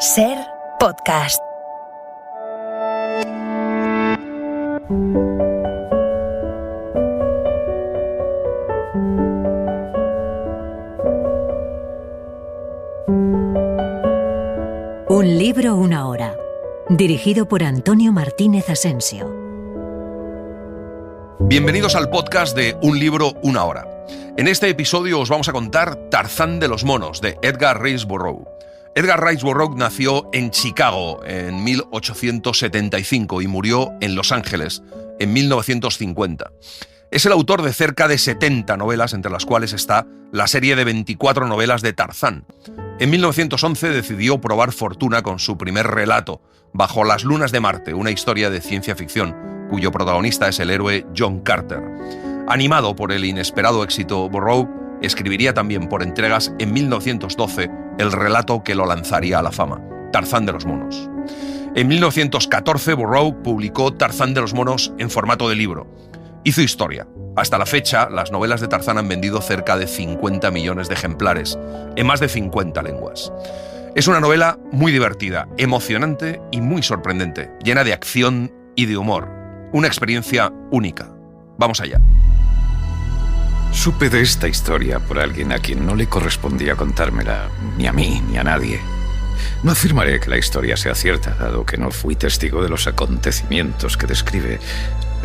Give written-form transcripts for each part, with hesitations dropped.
Ser podcast. Un libro, una hora. Dirigido por Antonio Martínez Asensio. Bienvenidos al podcast de Un libro, una hora. En este episodio os vamos a contar Tarzán de los monos, de Edgar Rice Burroughs. Edgar Rice Burroughs nació en Chicago en 1875 y murió en Los Ángeles en 1950. Es el autor de cerca de 70 novelas, entre las cuales está la serie de 24 novelas de Tarzán. En 1911 decidió probar fortuna con su primer relato, Bajo las lunas de Marte, una historia de ciencia ficción, cuyo protagonista es el héroe John Carter. Animado por el inesperado éxito, Burroughs escribiría también por entregas en 1912 el relato que lo lanzaría a la fama, Tarzán de los monos. En 1914 Burroughs publicó Tarzán de los monos en formato de libro. Hizo historia. Hasta la fecha, las novelas de Tarzán han vendido cerca de 50 millones de ejemplares, en más de 50 lenguas. Es una novela muy divertida, emocionante y muy sorprendente, llena de acción y de humor. Una experiencia única. Vamos allá. Supe de esta historia por alguien a quien no le correspondía contármela, ni a mí ni a nadie. No afirmaré que la historia sea cierta, dado que no fui testigo de los acontecimientos que describe.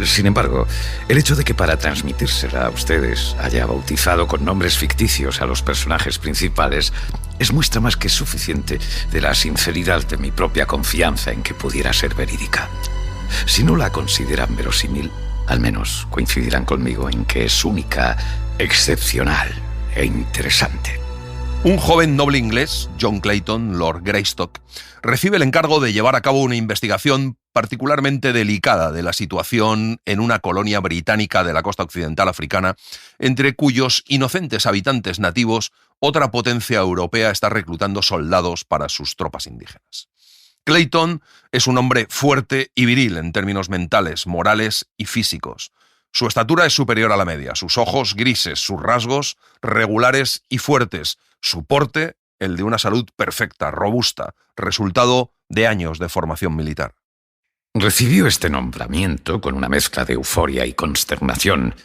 Sin embargo, el hecho de que para transmitírsela a ustedes haya bautizado con nombres ficticios a los personajes principales es muestra más que suficiente de la sinceridad de mi propia confianza en que pudiera ser verídica. Si no la consideran verosímil, al menos coincidirán conmigo en que es única, excepcional e interesante. Un joven noble inglés, John Clayton, Lord Greystock, recibe el encargo de llevar a cabo una investigación particularmente delicada de la situación en una colonia británica de la costa occidental africana, entre cuyos inocentes habitantes nativos otra potencia europea está reclutando soldados para sus tropas indígenas. Clayton es un hombre fuerte y viril en términos mentales, morales y físicos. Su estatura es superior a la media, sus ojos grises, sus rasgos regulares y fuertes, su porte el de una salud perfecta, robusta, resultado de años de formación militar. Recibió este nombramiento con una mezcla de euforia y consternación.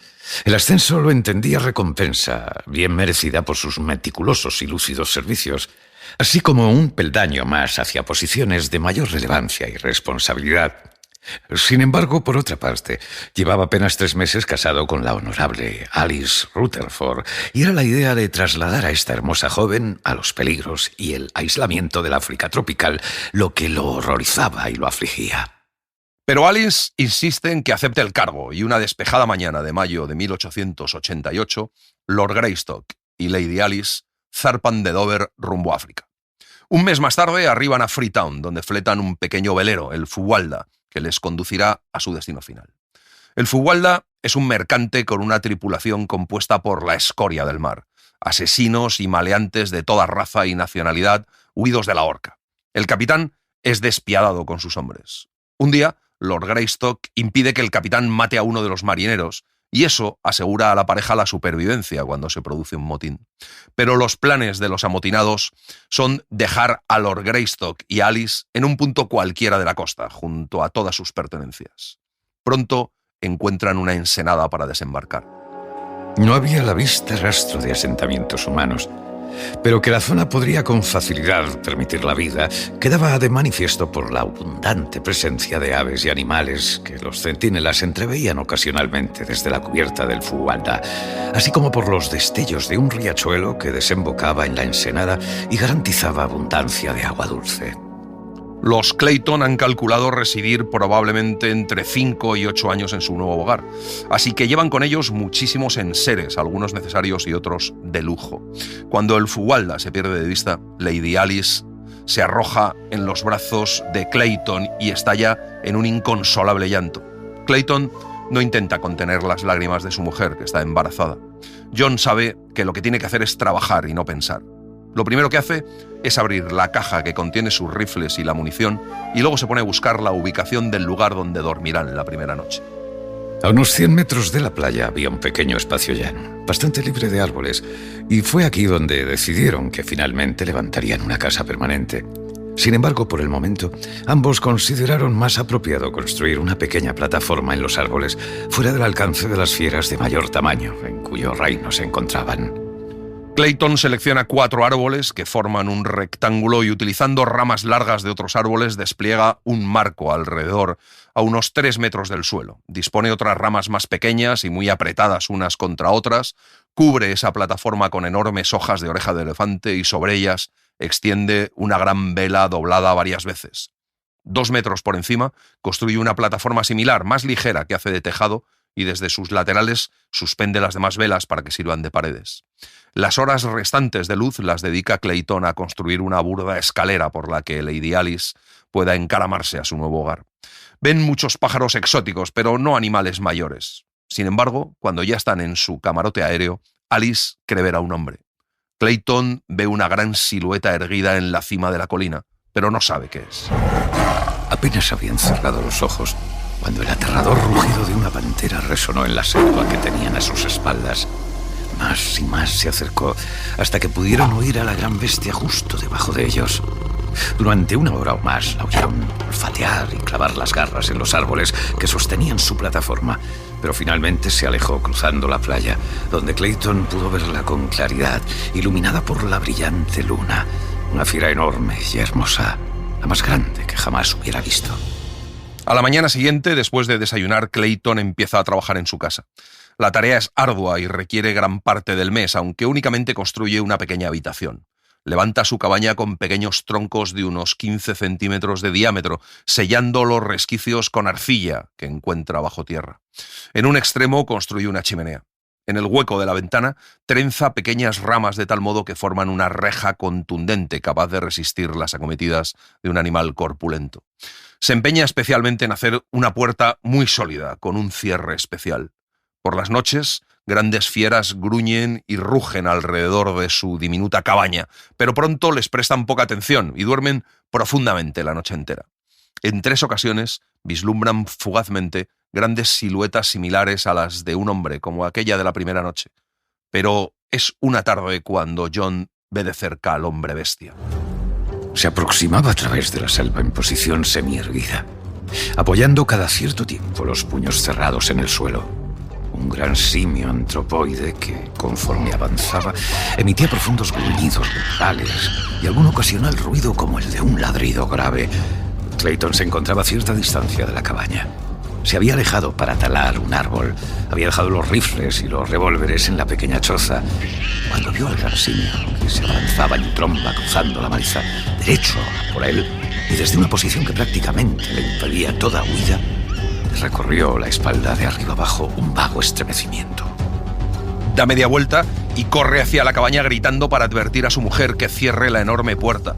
El ascenso lo entendía recompensa, bien merecida por sus meticulosos y lúcidos servicios, así como un peldaño más hacia posiciones de mayor relevancia y responsabilidad. Sin embargo, por otra parte, llevaba apenas 3 meses casado con la honorable Alice Rutherford, y era la idea de trasladar a esta hermosa joven a los peligros y el aislamiento del África tropical lo que lo horrorizaba y lo afligía. Pero Alice insiste en que acepte el cargo, y una despejada mañana de mayo de 1888, Lord Greystock y Lady Alice zarpan de Dover rumbo a África. Un mes más tarde arriban a Freetown, donde fletan un pequeño velero, el Fuwalda, que les conducirá a su destino final. El Fuwalda es un mercante con una tripulación compuesta por la escoria del mar, asesinos y maleantes de toda raza y nacionalidad huidos de la horca. El capitán es despiadado con sus hombres. Un día, Lord Greystock impide que el capitán mate a uno de los marineros, y eso asegura a la pareja la supervivencia cuando se produce un motín. Pero los planes de los amotinados son dejar a Lord Greystock y a Alice en un punto cualquiera de la costa, junto a todas sus pertenencias. Pronto encuentran una ensenada para desembarcar. No había a la vista rastro de asentamientos humanos, pero que la zona podría con facilidad permitir la vida quedaba de manifiesto por la abundante presencia de aves y animales que los centinelas entreveían ocasionalmente desde la cubierta del Fuwalda, así como por los destellos de un riachuelo que desembocaba en la ensenada y garantizaba abundancia de agua dulce. Los Clayton han calculado residir probablemente entre 5 y 8 años en su nuevo hogar, así que llevan con ellos muchísimos enseres, algunos necesarios y otros de lujo. Cuando el Fuwalda se pierde de vista, Lady Alice se arroja en los brazos de Clayton y estalla en un inconsolable llanto. Clayton no intenta contener las lágrimas de su mujer, que está embarazada. John sabe que lo que tiene que hacer es trabajar y no pensar. Lo primero que hace es abrir la caja que contiene sus rifles y la munición, y luego se pone a buscar la ubicación del lugar donde dormirán la primera noche. A unos 100 metros de la playa había un pequeño espacio llano, bastante libre de árboles, y fue aquí donde decidieron que finalmente levantarían una casa permanente. Sin embargo, por el momento, ambos consideraron más apropiado construir una pequeña plataforma en los árboles, fuera del alcance de las fieras de mayor tamaño en cuyo reino se encontraban. Clayton selecciona 4 árboles que forman un rectángulo y, utilizando ramas largas de otros árboles, despliega un marco alrededor a unos 3 metros del suelo. Dispone otras ramas más pequeñas y muy apretadas unas contra otras, cubre esa plataforma con enormes hojas de oreja de elefante y sobre ellas extiende una gran vela doblada varias veces. 2 metros por encima construye una plataforma similar, más ligera, que hace de tejado, y desde sus laterales suspende las demás velas para que sirvan de paredes. Las horas restantes de luz las dedica Clayton a construir una burda escalera por la que Lady Alice pueda encaramarse a su nuevo hogar. Ven muchos pájaros exóticos, pero no animales mayores. Sin embargo, cuando ya están en su camarote aéreo, Alice cree ver a un hombre. Clayton ve una gran silueta erguida en la cima de la colina, pero no sabe qué es. Apenas habían cerrado los ojos cuando el aterrador rugido de una pantera resonó en la selva que tenían a sus espaldas. Más y más se acercó hasta que pudieron oír a la gran bestia justo debajo de ellos. Durante 1 hora o más la oyeron olfatear y clavar las garras en los árboles que sostenían su plataforma, pero finalmente se alejó cruzando la playa, donde Clayton pudo verla con claridad, iluminada por la brillante luna. Una fiera enorme y hermosa, la más grande que jamás hubiera visto. A la mañana siguiente, después de desayunar, Clayton empieza a trabajar en su casa. La tarea es ardua y requiere gran parte del mes, aunque únicamente construye una pequeña habitación. Levanta su cabaña con pequeños troncos de unos 15 centímetros de diámetro, sellando los resquicios con arcilla que encuentra bajo tierra. En un extremo construye una chimenea. En el hueco de la ventana trenza pequeñas ramas de tal modo que forman una reja contundente capaz de resistir las acometidas de un animal corpulento. Se empeña especialmente en hacer una puerta muy sólida, con un cierre especial. Por las noches, grandes fieras gruñen y rugen alrededor de su diminuta cabaña, pero pronto les prestan poca atención y duermen profundamente la noche entera. En 3 ocasiones vislumbran fugazmente grandes siluetas similares a las de un hombre, como aquella de la primera noche. Pero es una tarde cuando John ve de cerca al hombre bestia. Se aproximaba a través de la selva en posición semierguida, apoyando cada cierto tiempo los puños cerrados en el suelo. Un gran simio antropoide que, conforme avanzaba, emitía profundos gruñidos guturales y algún ocasional ruido como el de un ladrido grave. Clayton se encontraba a cierta distancia de la cabaña. Se había alejado para talar un árbol. Había dejado los rifles y los revólveres en la pequeña choza, cuando vio al gran simio que se avanzaba en tromba cruzando la maleza, derecho por él, y desde una posición que prácticamente le impedía toda huida, recorrió la espalda de arriba abajo un vago estremecimiento. Da media vuelta y corre hacia la cabaña gritando para advertir a su mujer que cierre la enorme puerta.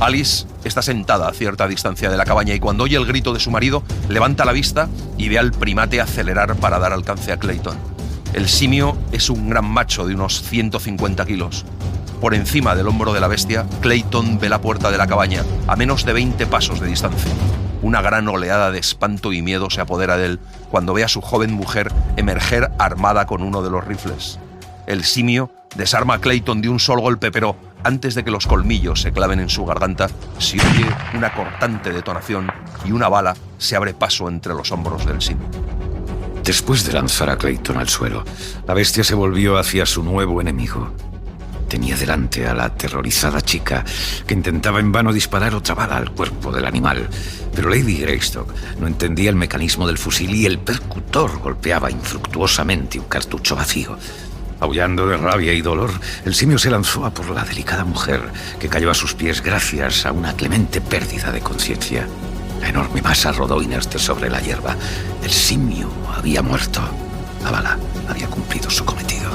Alice está sentada a cierta distancia de la cabaña y cuando oye el grito de su marido, levanta la vista y ve al primate acelerar para dar alcance a Clayton. El simio es un gran macho de unos 150 kilos. Por encima del hombro de la bestia, Clayton ve la puerta de la cabaña, a menos de 20 pasos de distancia. Una gran oleada de espanto y miedo se apodera de él cuando ve a su joven mujer emerger armada con uno de los rifles. El simio desarma a Clayton de un solo golpe, pero antes de que los colmillos se claven en su garganta, se oye una cortante detonación y una bala se abre paso entre los hombros del simio. Después de lanzar a Clayton al suelo, la bestia se volvió hacia su nuevo enemigo. Tenía delante a la aterrorizada chica, que intentaba en vano disparar otra bala al cuerpo del animal. Pero Lady Greystock no entendía el mecanismo del fusil y el percutor golpeaba infructuosamente un cartucho vacío. Aullando de rabia y dolor, el simio se lanzó a por la delicada mujer, que cayó a sus pies gracias a una clemente pérdida de conciencia. La enorme masa rodó inerte sobre la hierba. El simio había muerto. La bala había cumplido su cometido.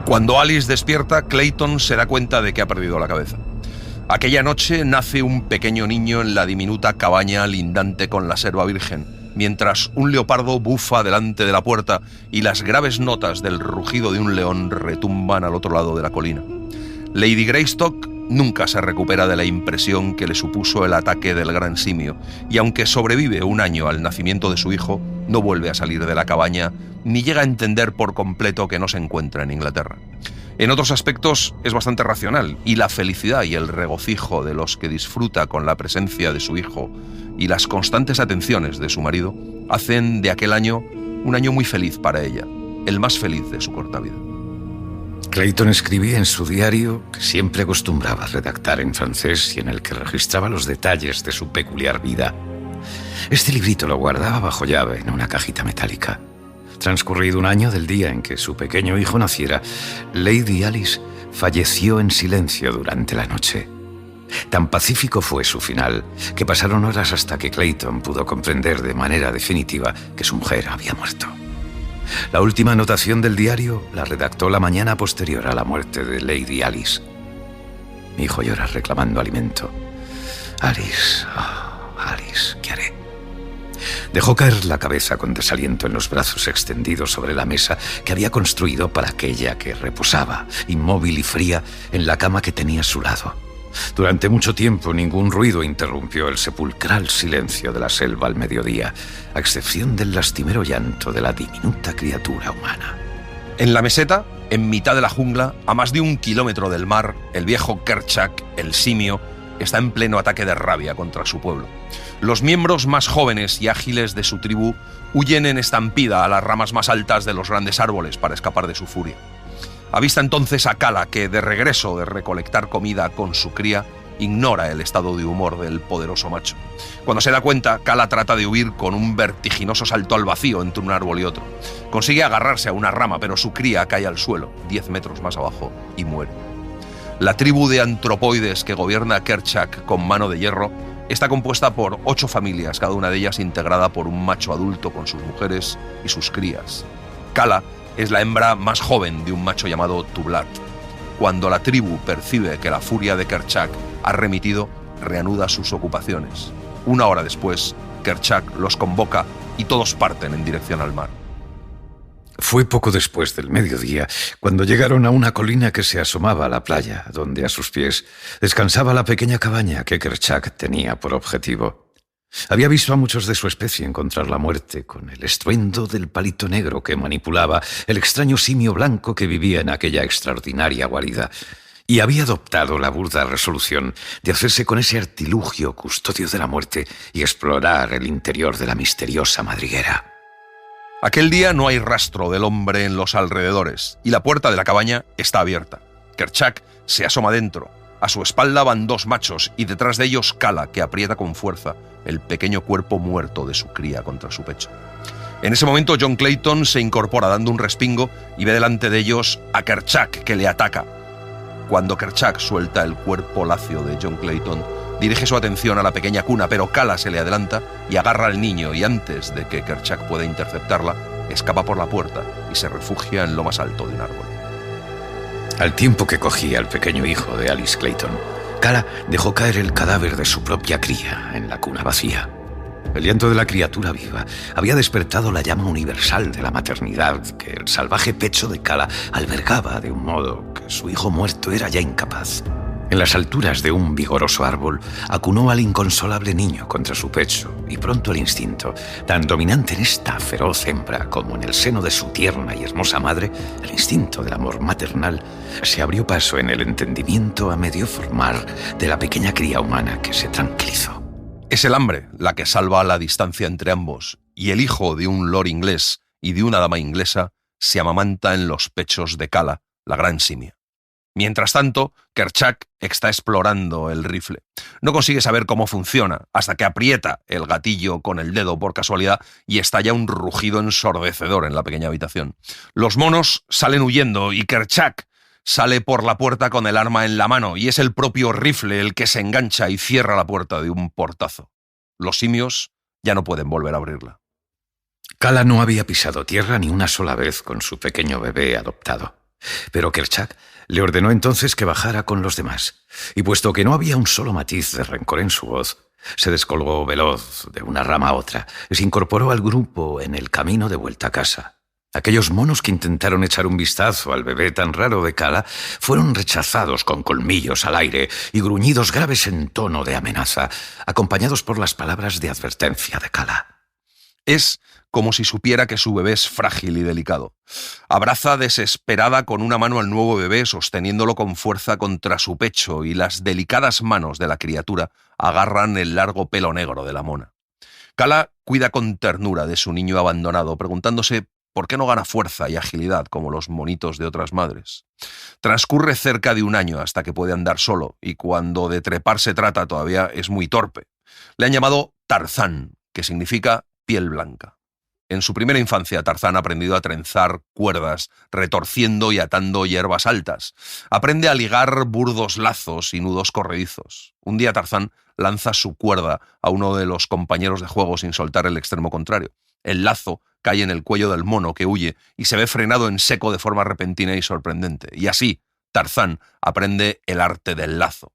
Cuando Alice despierta, Clayton se da cuenta de que ha perdido la cabeza. Aquella noche nace un pequeño niño en la diminuta cabaña lindante con la selva virgen, mientras un leopardo bufa delante de la puerta y las graves notas del rugido de un león retumban al otro lado de la colina. Lady Greystock nunca se recupera de la impresión que le supuso el ataque del gran simio, y aunque sobrevive 1 año al nacimiento de su hijo, no vuelve a salir de la cabaña ni llega a entender por completo que no se encuentra en Inglaterra. En otros aspectos es bastante racional, y la felicidad y el regocijo de los que disfruta con la presencia de su hijo y las constantes atenciones de su marido hacen de aquel año un año muy feliz para ella, el más feliz de su corta vida. Clayton escribía en su diario, que siempre acostumbraba a redactar en francés y en el que registraba los detalles de su peculiar vida. Este librito lo guardaba bajo llave en una cajita metálica. Transcurrido un año del día en que su pequeño hijo naciera, Lady Alice falleció en silencio durante la noche. Tan pacífico fue su final que pasaron horas hasta que Clayton pudo comprender de manera definitiva que su mujer había muerto. La última anotación del diario la redactó la mañana posterior a la muerte de Lady Alice. Mi hijo llora reclamando alimento. Alice, oh, Alice, ¿qué haré? Dejó caer la cabeza con desaliento en los brazos extendidos sobre la mesa que había construido para aquella que reposaba, inmóvil y fría, en la cama que tenía a su lado. Durante mucho tiempo ningún ruido interrumpió el sepulcral silencio de la selva al mediodía, a excepción del lastimero llanto de la diminuta criatura humana. En la meseta, en mitad de la jungla, a más de 1 kilómetro del mar, el viejo Kerchak, el simio, está en pleno ataque de rabia contra su pueblo. Los miembros más jóvenes y ágiles de su tribu huyen en estampida a las ramas más altas de los grandes árboles para escapar de su furia. Avista entonces a Kala, que de regreso de recolectar comida con su cría, ignora el estado de humor del poderoso macho. Cuando se da cuenta, Kala trata de huir con un vertiginoso salto al vacío entre un árbol y otro. Consigue agarrarse a una rama, pero su cría cae al suelo, 10 metros más abajo, y muere. La tribu de antropoides que gobierna Kerchak con mano de hierro está compuesta por 8 familias, cada una de ellas integrada por un macho adulto con sus mujeres y sus crías. Kala es la hembra más joven de un macho llamado Tublat. Cuando la tribu percibe que la furia de Kerchak ha remitido, reanuda sus ocupaciones. 1 hora después, Kerchak los convoca y todos parten en dirección al mar. Fue poco después del mediodía cuando llegaron a una colina que se asomaba a la playa, donde a sus pies descansaba la pequeña cabaña que Kerchak tenía por objetivo. Había visto a muchos de su especie encontrar la muerte con el estruendo del palito negro que manipulaba el extraño simio blanco que vivía en aquella extraordinaria guarida, y había adoptado la burda resolución de hacerse con ese artilugio custodio de la muerte y explorar el interior de la misteriosa madriguera. Aquel día no hay rastro del hombre en los alrededores y la puerta de la cabaña está abierta. Kerchak se asoma dentro. A su espalda van 2 machos y detrás de ellos Kala, que aprieta con fuerza el pequeño cuerpo muerto de su cría contra su pecho. En ese momento John Clayton se incorpora dando un respingo y ve delante de ellos a Kerchak, que le ataca. Cuando Kerchak suelta el cuerpo lacio de John Clayton, dirige su atención a la pequeña cuna, pero Kala se le adelanta y agarra al niño, y antes de que Kerchak pueda interceptarla, escapa por la puerta y se refugia en lo más alto de un árbol. Al tiempo que cogía al pequeño hijo de Alice Clayton, Kala dejó caer el cadáver de su propia cría en la cuna vacía. El llanto de la criatura viva había despertado la llama universal de la maternidad que el salvaje pecho de Kala albergaba de un modo que su hijo muerto era ya incapaz. En las alturas de un vigoroso árbol, acunó al inconsolable niño contra su pecho, y pronto el instinto, tan dominante en esta feroz hembra como en el seno de su tierna y hermosa madre, el instinto del amor maternal, se abrió paso en el entendimiento a medio formar de la pequeña cría humana que se tranquilizó. Es el hambre la que salva la distancia entre ambos, y el hijo de un lord inglés y de una dama inglesa se amamanta en los pechos de Kala, la gran simia. Mientras tanto, Kerchak está explorando el rifle. No consigue saber cómo funciona hasta que aprieta el gatillo con el dedo por casualidad y estalla un rugido ensordecedor en la pequeña habitación. Los monos salen huyendo y Kerchak sale por la puerta con el arma en la mano, y es el propio rifle el que se engancha y cierra la puerta de un portazo. Los simios ya no pueden volver a abrirla. Kala no había pisado tierra ni una sola vez con su pequeño bebé adoptado. Pero Kerchak le ordenó entonces que bajara con los demás, y puesto que no había un solo matiz de rencor en su voz, se descolgó veloz de una rama a otra y se incorporó al grupo en el camino de vuelta a casa. Aquellos monos que intentaron echar un vistazo al bebé tan raro de Kala fueron rechazados con colmillos al aire y gruñidos graves en tono de amenaza, acompañados por las palabras de advertencia de Kala. Es como si supiera que su bebé es frágil y delicado. Abraza desesperada con una mano al nuevo bebé, sosteniéndolo con fuerza contra su pecho, y las delicadas manos de la criatura agarran el largo pelo negro de la mona. Kala cuida con ternura de su niño abandonado, preguntándose por qué no gana fuerza y agilidad como los monitos de otras madres. Transcurre cerca de un año hasta que puede andar solo, y cuando de trepar se trata todavía es muy torpe. Le han llamado Tarzán, que significa piel blanca. En su primera infancia, Tarzán ha aprendido a trenzar cuerdas, retorciendo y atando hierbas altas. Aprende a ligar burdos lazos y nudos corredizos. Un día Tarzán lanza su cuerda a uno de los compañeros de juego sin soltar el extremo contrario. El lazo cae en el cuello del mono, que huye y se ve frenado en seco de forma repentina y sorprendente. Y así, Tarzán aprende el arte del lazo.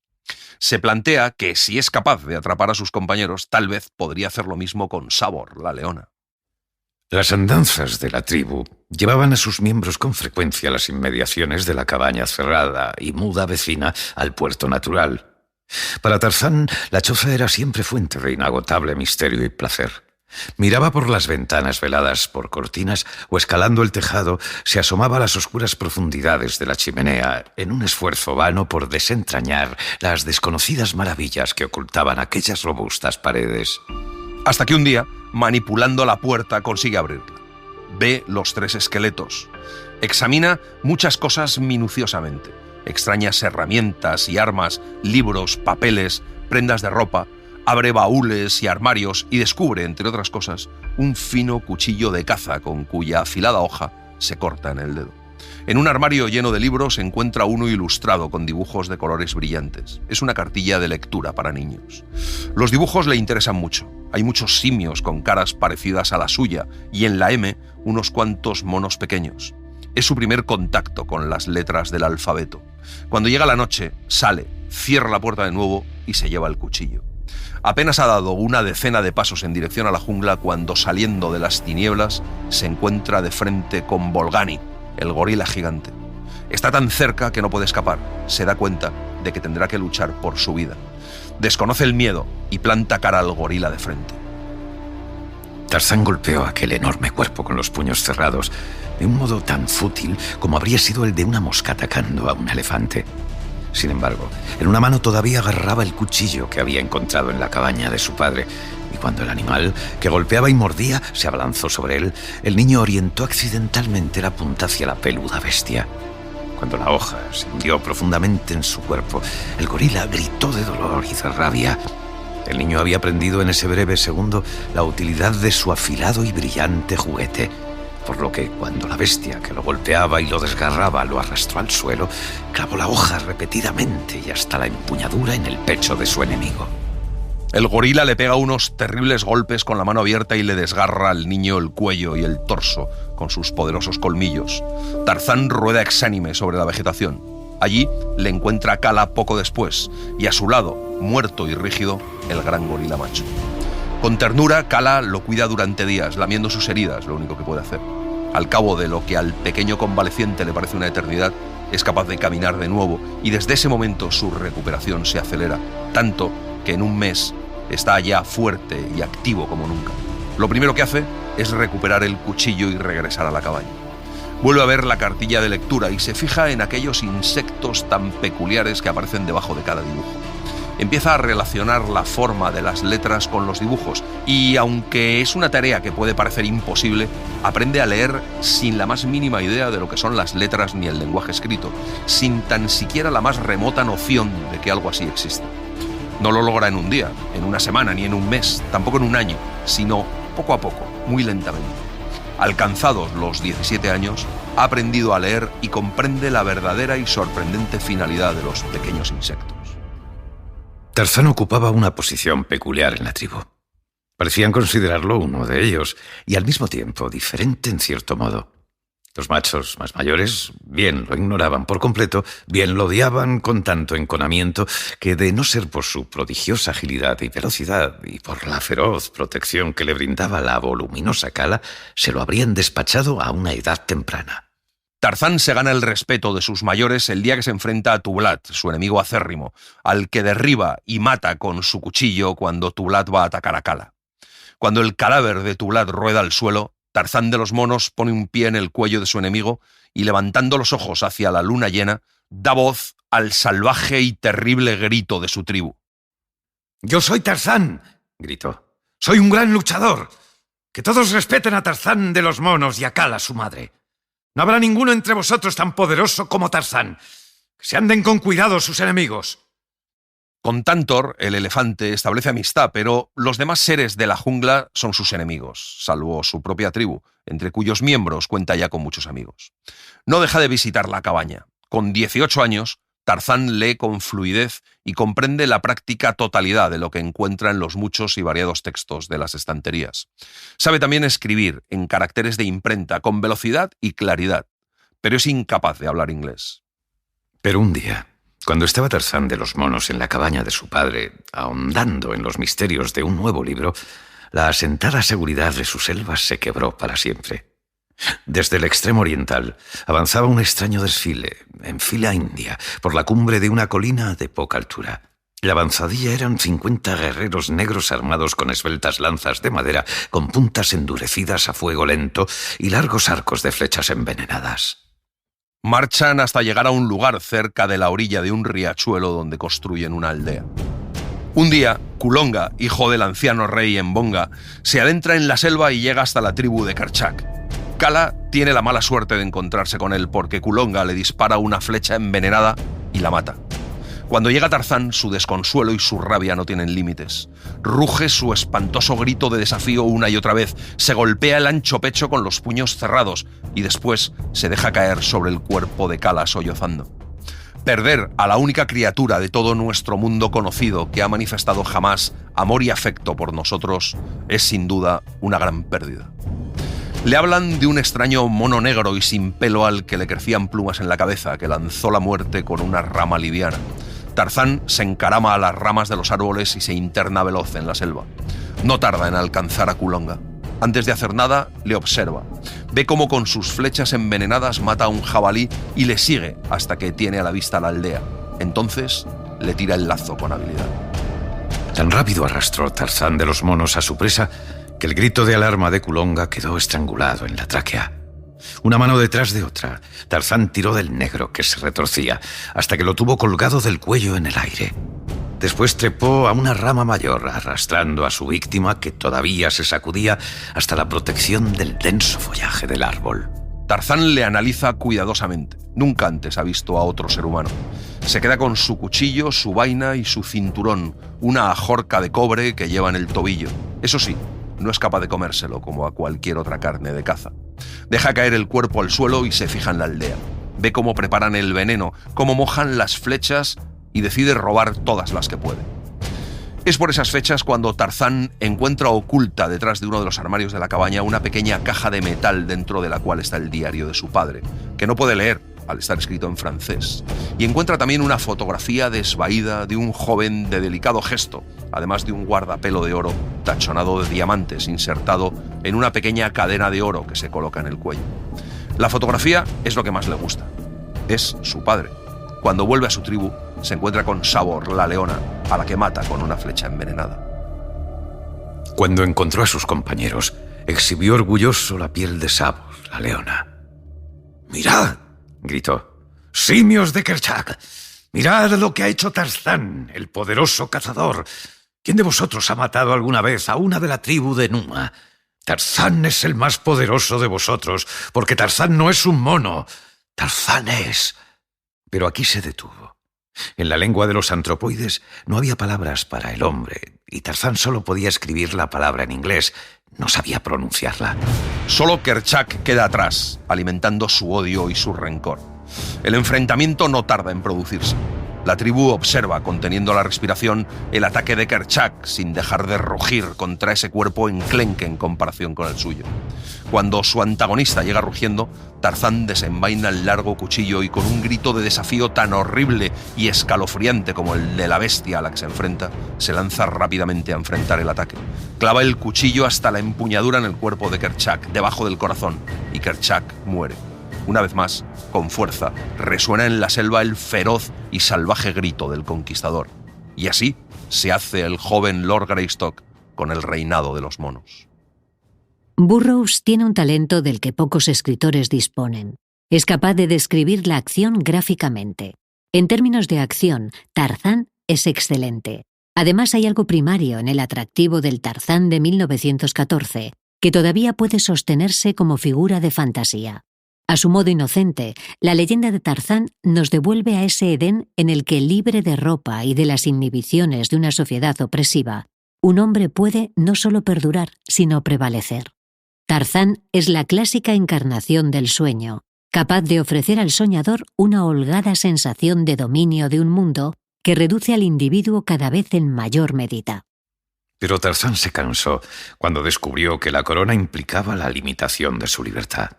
Se plantea que si es capaz de atrapar a sus compañeros, tal vez podría hacer lo mismo con Sabor, la leona. Las andanzas de la tribu llevaban a sus miembros con frecuencia a las inmediaciones de la cabaña cerrada y muda vecina al puerto natural. Para Tarzán, la choza era siempre fuente de inagotable misterio y placer. Miraba por las ventanas veladas por cortinas o, escalando el tejado, se asomaba a las oscuras profundidades de la chimenea en un esfuerzo vano por desentrañar las desconocidas maravillas que ocultaban aquellas robustas paredes. Hasta que un día, manipulando la puerta, consigue abrirla. Ve los 3 esqueletos. Examina muchas cosas minuciosamente. Extrañas herramientas y armas, libros, papeles, prendas de ropa. Abre baúles y armarios y descubre, entre otras cosas, un fino cuchillo de caza con cuya afilada hoja se corta en el dedo. En un armario lleno de libros se encuentra uno ilustrado con dibujos de colores brillantes. Es una cartilla de lectura para niños. Los dibujos le interesan mucho. Hay muchos simios con caras parecidas a la suya y en la M unos cuantos monos pequeños. Es su primer contacto con las letras del alfabeto. Cuando llega la noche, sale, cierra la puerta de nuevo y se lleva el cuchillo. Apenas ha dado una decena de pasos en dirección a la jungla cuando, saliendo de las tinieblas, se encuentra de frente con Bolgani, el gorila gigante. Está tan cerca que no puede escapar. Se da cuenta de que tendrá que luchar por su vida. Desconoce el miedo y planta cara al gorila de frente. Tarzán golpeó aquel enorme cuerpo con los puños cerrados, de un modo tan fútil como habría sido el de una mosca atacando a un elefante. Sin embargo, en una mano todavía agarraba el cuchillo que había encontrado en la cabaña de su padre, y cuando el animal, que golpeaba y mordía, se abalanzó sobre él, el niño orientó accidentalmente la punta hacia la peluda bestia. Cuando la hoja se hundió profundamente en su cuerpo, el gorila gritó de dolor y de rabia. El niño había aprendido en ese breve segundo la utilidad de su afilado y brillante juguete, por lo que cuando la bestia que lo golpeaba y lo desgarraba lo arrastró al suelo, clavó la hoja repetidamente y hasta la empuñadura en el pecho de su enemigo. El gorila le pega unos terribles golpes con la mano abierta y le desgarra al niño el cuello y el torso con sus poderosos colmillos. Tarzán rueda exánime sobre la vegetación. Allí le encuentra a Kala poco después y a su lado, muerto y rígido, el gran gorila macho. Con ternura, Kala lo cuida durante días, lamiendo sus heridas, lo único que puede hacer. Al cabo de lo que al pequeño convaleciente le parece una eternidad, es capaz de caminar de nuevo y desde ese momento su recuperación se acelera, tanto que en un mes está ya fuerte y activo como nunca. Lo primero que hace es recuperar el cuchillo y regresar a la cabaña. Vuelve a ver la cartilla de lectura y se fija en aquellos insectos tan peculiares que aparecen debajo de cada dibujo. Empieza a relacionar la forma de las letras con los dibujos y, aunque es una tarea que puede parecer imposible, aprende a leer sin la más mínima idea de lo que son las letras ni el lenguaje escrito, sin tan siquiera la más remota noción de que algo así existe. No lo logra en un día, en una semana, ni en un mes, tampoco en un año, sino poco a poco, muy lentamente. Alcanzados los 17 años, ha aprendido a leer y comprende la verdadera y sorprendente finalidad de los pequeños insectos. Tarzán ocupaba una posición peculiar en la tribu. Parecían considerarlo uno de ellos, y al mismo tiempo diferente en cierto modo. Los machos más mayores bien lo ignoraban por completo, bien lo odiaban con tanto enconamiento que, de no ser por su prodigiosa agilidad y velocidad y por la feroz protección que le brindaba la voluminosa Kala, se lo habrían despachado a una edad temprana. Tarzán se gana el respeto de sus mayores el día que se enfrenta a Tublat, su enemigo acérrimo, al que derriba y mata con su cuchillo cuando Tublat va a atacar a Kala. Cuando el cadáver de Tublat rueda al suelo, Tarzán de los monos pone un pie en el cuello de su enemigo y, levantando los ojos hacia la luna llena, da voz al salvaje y terrible grito de su tribu. «Yo soy Tarzán», gritó. «Soy un gran luchador. Que todos respeten a Tarzán de los monos y a Kala, su madre. No habrá ninguno entre vosotros tan poderoso como Tarzán. Que se anden con cuidado sus enemigos». Con Tantor, el elefante establece amistad, pero los demás seres de la jungla son sus enemigos, salvo su propia tribu, entre cuyos miembros cuenta ya con muchos amigos. No deja de visitar la cabaña. Con 18 años, Tarzán lee con fluidez y comprende la práctica totalidad de lo que encuentra en los muchos y variados textos de las estanterías. Sabe también escribir en caracteres de imprenta con velocidad y claridad, pero es incapaz de hablar inglés. Pero un día, cuando estaba Tarzán de los monos en la cabaña de su padre, ahondando en los misterios de un nuevo libro, la asentada seguridad de sus selvas se quebró para siempre. Desde el extremo oriental avanzaba un extraño desfile, en fila india, por la cumbre de una colina de poca altura. La avanzadilla eran 50 guerreros negros armados con esbeltas lanzas de madera, con puntas endurecidas a fuego lento y largos arcos de flechas envenenadas. Marchan hasta llegar a un lugar cerca de la orilla de un riachuelo donde construyen una aldea. Un día, Kulonga, hijo del anciano rey Mbonga, se adentra en la selva y llega hasta la tribu de Kerchak. Kala tiene la mala suerte de encontrarse con él porque Kulonga le dispara una flecha envenenada y la mata. Cuando llega Tarzán, su desconsuelo y su rabia no tienen límites. Ruge su espantoso grito de desafío una y otra vez, se golpea el ancho pecho con los puños cerrados y después se deja caer sobre el cuerpo de Kala sollozando. Perder a la única criatura de todo nuestro mundo conocido que ha manifestado jamás amor y afecto por nosotros es sin duda una gran pérdida. Le hablan de un extraño mono negro y sin pelo al que le crecían plumas en la cabeza, que lanzó la muerte con una rama liviana. Tarzán se encarama a las ramas de los árboles y se interna veloz en la selva. No tarda en alcanzar a Kulonga. Antes de hacer nada, le observa. Ve cómo con sus flechas envenenadas mata a un jabalí y le sigue hasta que tiene a la vista la aldea. Entonces, le tira el lazo con habilidad. Tan rápido arrastró Tarzán de los monos a su presa que el grito de alarma de Kulonga quedó estrangulado en la tráquea. Una mano detrás de otra, Tarzán tiró del negro que se retorcía hasta que lo tuvo colgado del cuello en el aire. Después trepó a una rama mayor, arrastrando a su víctima, que todavía se sacudía, hasta la protección del denso follaje del árbol. Tarzán le analiza cuidadosamente. Nunca antes ha visto a otro ser humano. Se queda con su cuchillo, su vaina y su cinturón, una ajorca de cobre que lleva en el tobillo. Eso sí, no es capaz de comérselo como a cualquier otra carne de caza. Deja caer el cuerpo al suelo y se fija en la aldea. Ve cómo preparan el veneno, cómo mojan las flechas y decide robar todas las que puede. Es por esas fechas cuando Tarzán encuentra oculta detrás de uno de los armarios de la cabaña una pequeña caja de metal dentro de la cual está el diario de su padre, que no puede leer al estar escrito en francés. Y encuentra también una fotografía desvaída de un joven de delicado gesto, además de un guardapelo de oro tachonado de diamantes insertado en una pequeña cadena de oro que se coloca en el cuello. La fotografía es lo que más le gusta. Es su padre. Cuando vuelve a su tribu, se encuentra con Sabor, la leona, a la que mata con una flecha envenenada. Cuando encontró a sus compañeros, exhibió orgulloso la piel de Sabor, la leona. «¡Mirad!», gritó. «¡Simios de Kerchak! Mirad lo que ha hecho Tarzán, el poderoso cazador. ¿Quién de vosotros ha matado alguna vez a una de la tribu de Numa? Tarzán es el más poderoso de vosotros, porque Tarzán no es un mono. Tarzán es...». Pero aquí se detuvo. En la lengua de los antropoides no había palabras para el hombre, y Tarzán solo podía escribir la palabra en inglés. No sabía pronunciarla. Solo Kerchak queda atrás, alimentando su odio y su rencor. El enfrentamiento no tarda en producirse. La tribu observa, conteniendo la respiración, el ataque de Kerchak sin dejar de rugir contra ese cuerpo enclenque en comparación con el suyo. Cuando su antagonista llega rugiendo, Tarzán desenvaina el largo cuchillo y con un grito de desafío tan horrible y escalofriante como el de la bestia a la que se enfrenta, se lanza rápidamente a enfrentar el ataque. Clava el cuchillo hasta la empuñadura en el cuerpo de Kerchak, debajo del corazón, y Kerchak muere. Una vez más, con fuerza, resuena en la selva el feroz y salvaje grito del conquistador. Y así se hace el joven Lord Greystock con el reinado de los monos. Burroughs tiene un talento del que pocos escritores disponen. Es capaz de describir la acción gráficamente. En términos de acción, Tarzán es excelente. Además, hay algo primario en el atractivo del Tarzán de 1914, que todavía puede sostenerse como figura de fantasía. A su modo inocente, la leyenda de Tarzán nos devuelve a ese Edén en el que, libre de ropa y de las inhibiciones de una sociedad opresiva, un hombre puede no solo perdurar, sino prevalecer. Tarzán es la clásica encarnación del sueño, capaz de ofrecer al soñador una holgada sensación de dominio de un mundo que reduce al individuo cada vez en mayor medida. Pero Tarzán se cansó cuando descubrió que la corona implicaba la limitación de su libertad.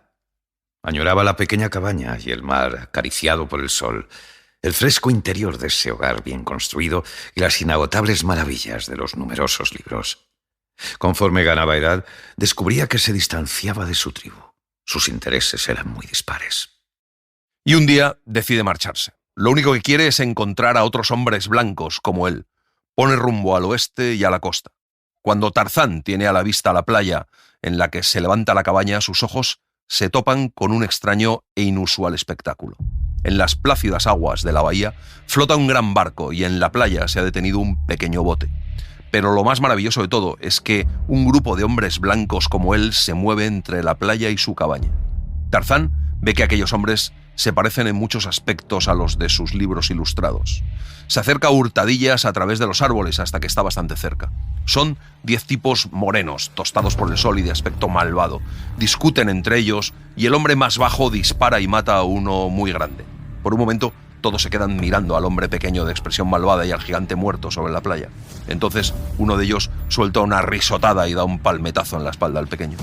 Añoraba la pequeña cabaña y el mar acariciado por el sol, el fresco interior de ese hogar bien construido y las inagotables maravillas de los numerosos libros. Conforme ganaba edad, descubría que se distanciaba de su tribu. Sus intereses eran muy dispares. Y un día decide marcharse. Lo único que quiere es encontrar a otros hombres blancos como él. Pone rumbo al oeste y a la costa. Cuando Tarzán tiene a la vista la playa en la que se levanta la cabaña, sus ojos se topan con un extraño e inusual espectáculo. En las plácidas aguas de la bahía flota un gran barco y en la playa se ha detenido un pequeño bote. Pero lo más maravilloso de todo es que un grupo de hombres blancos como él se mueve entre la playa y su cabaña. Tarzán ve que aquellos hombres se parecen en muchos aspectos a los de sus libros ilustrados. Se acerca a hurtadillas a través de los árboles hasta que está bastante cerca. Son 10 tipos morenos, tostados por el sol y de aspecto malvado. Discuten entre ellos y el hombre más bajo dispara y mata a uno muy grande. Por un momento, todos se quedan mirando al hombre pequeño de expresión malvada y al gigante muerto sobre la playa. Entonces, uno de ellos suelta una risotada y da un palmetazo en la espalda al pequeño.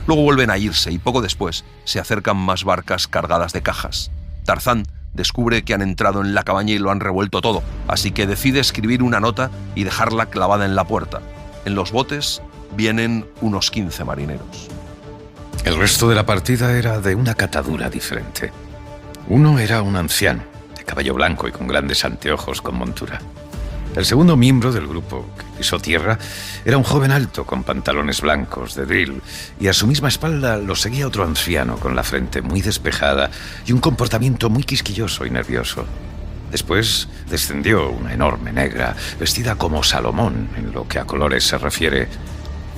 Luego vuelven a irse y poco después se acercan más barcas cargadas de cajas. Tarzán descubre que han entrado en la cabaña y lo han revuelto todo, así que decide escribir una nota y dejarla clavada en la puerta. En los botes vienen unos 15 marineros. El resto de la partida era de una catadura diferente. Uno era un anciano, de cabello blanco y con grandes anteojos con montura. El segundo miembro del grupo, que pisó tierra, era un joven alto con pantalones blancos de drill, y a su misma espalda lo seguía otro anciano con la frente muy despejada y un comportamiento muy quisquilloso y nervioso. Después descendió una enorme negra, vestida como Salomón en lo que a colores se refiere.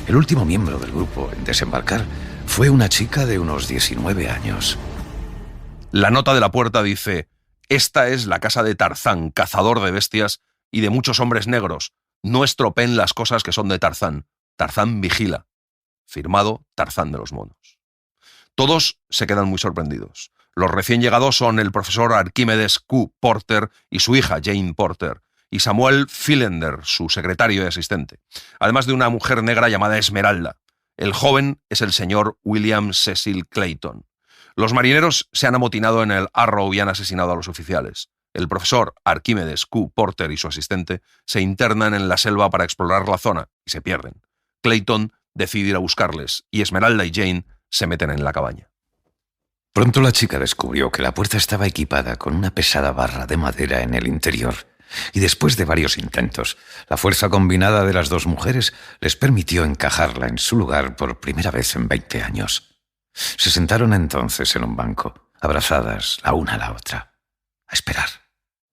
El último miembro del grupo en desembarcar fue una chica de unos 19 años. La nota de la puerta dice: «Esta es la casa de Tarzán, cazador de bestias y de muchos hombres negros. No estropeen las cosas que son de Tarzán. Tarzán vigila». Firmado Tarzán de los monos. Todos se quedan muy sorprendidos. Los recién llegados son el profesor Arquímedes Q. Porter y su hija Jane Porter, y Samuel Philander, su secretario y asistente, además de una mujer negra llamada Esmeralda. El joven es el señor William Cecil Clayton. Los marineros se han amotinado en el Arrow y han asesinado a los oficiales. El profesor Arquímedes Q. Porter y su asistente se internan en la selva para explorar la zona y se pierden. Clayton decide ir a buscarles y Esmeralda y Jane se meten en la cabaña. Pronto la chica descubrió que la puerta estaba equipada con una pesada barra de madera en el interior, y después de varios intentos, la fuerza combinada de las dos mujeres les permitió encajarla en su lugar por primera vez en 20 años. Se sentaron entonces en un banco, abrazadas la una a la otra, a esperar.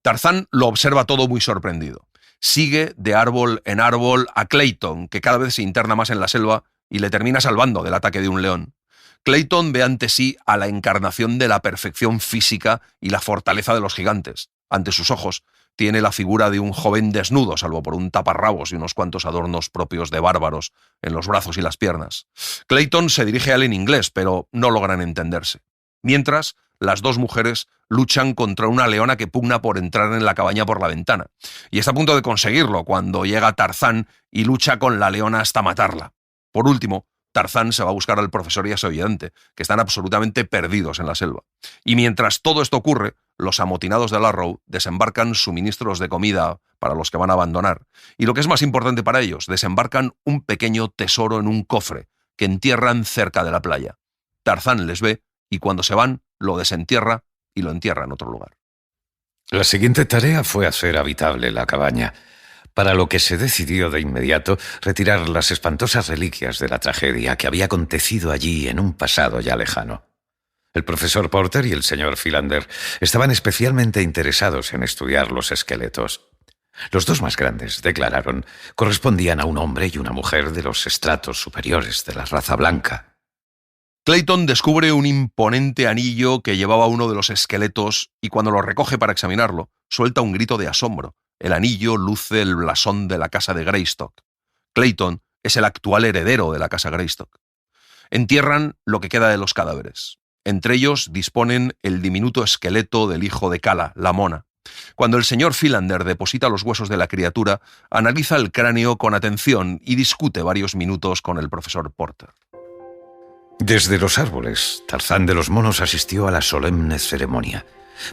Tarzán lo observa todo muy sorprendido. Sigue de árbol en árbol a Clayton, que cada vez se interna más en la selva y le termina salvando del ataque de un león. Clayton ve ante sí a la encarnación de la perfección física y la fortaleza de los gigantes. Ante sus ojos tiene la figura de un joven desnudo, salvo por un taparrabos y unos cuantos adornos propios de bárbaros en los brazos y las piernas. Clayton se dirige a él en inglés, pero no logran entenderse. Mientras, las dos mujeres luchan contra una leona que pugna por entrar en la cabaña por la ventana. Y está a punto de conseguirlo cuando llega Tarzán y lucha con la leona hasta matarla. Por último, Tarzán se va a buscar al profesor y a su ayudante, que están absolutamente perdidos en la selva. Y mientras todo esto ocurre, los amotinados del Arrow desembarcan suministros de comida para los que van a abandonar. Y lo que es más importante para ellos, desembarcan un pequeño tesoro en un cofre que entierran cerca de la playa. Tarzán les ve y cuando se van, lo desentierra y lo entierra en otro lugar. La siguiente tarea fue hacer habitable la cabaña. para lo que se decidió de inmediato retirar las espantosas reliquias de la tragedia que había acontecido allí en un pasado ya lejano. El profesor Porter y el señor Philander estaban especialmente interesados en estudiar los esqueletos. Los dos más grandes, declararon, correspondían a un hombre y una mujer de los estratos superiores de la raza blanca. Clayton descubre un imponente anillo que llevaba uno de los esqueletos y cuando lo recoge para examinarlo, suelta un grito de asombro. El anillo luce el blasón de la casa de Greystock. Clayton es el actual heredero de la casa Greystock. Entierran lo que queda de los cadáveres. Entre ellos disponen el diminuto esqueleto del hijo de Cala, la mona. Cuando el señor Philander deposita los huesos de la criatura, analiza el cráneo con atención y discute varios minutos con el profesor Porter. Desde los árboles, Tarzán de los Monos asistió a la solemne ceremonia,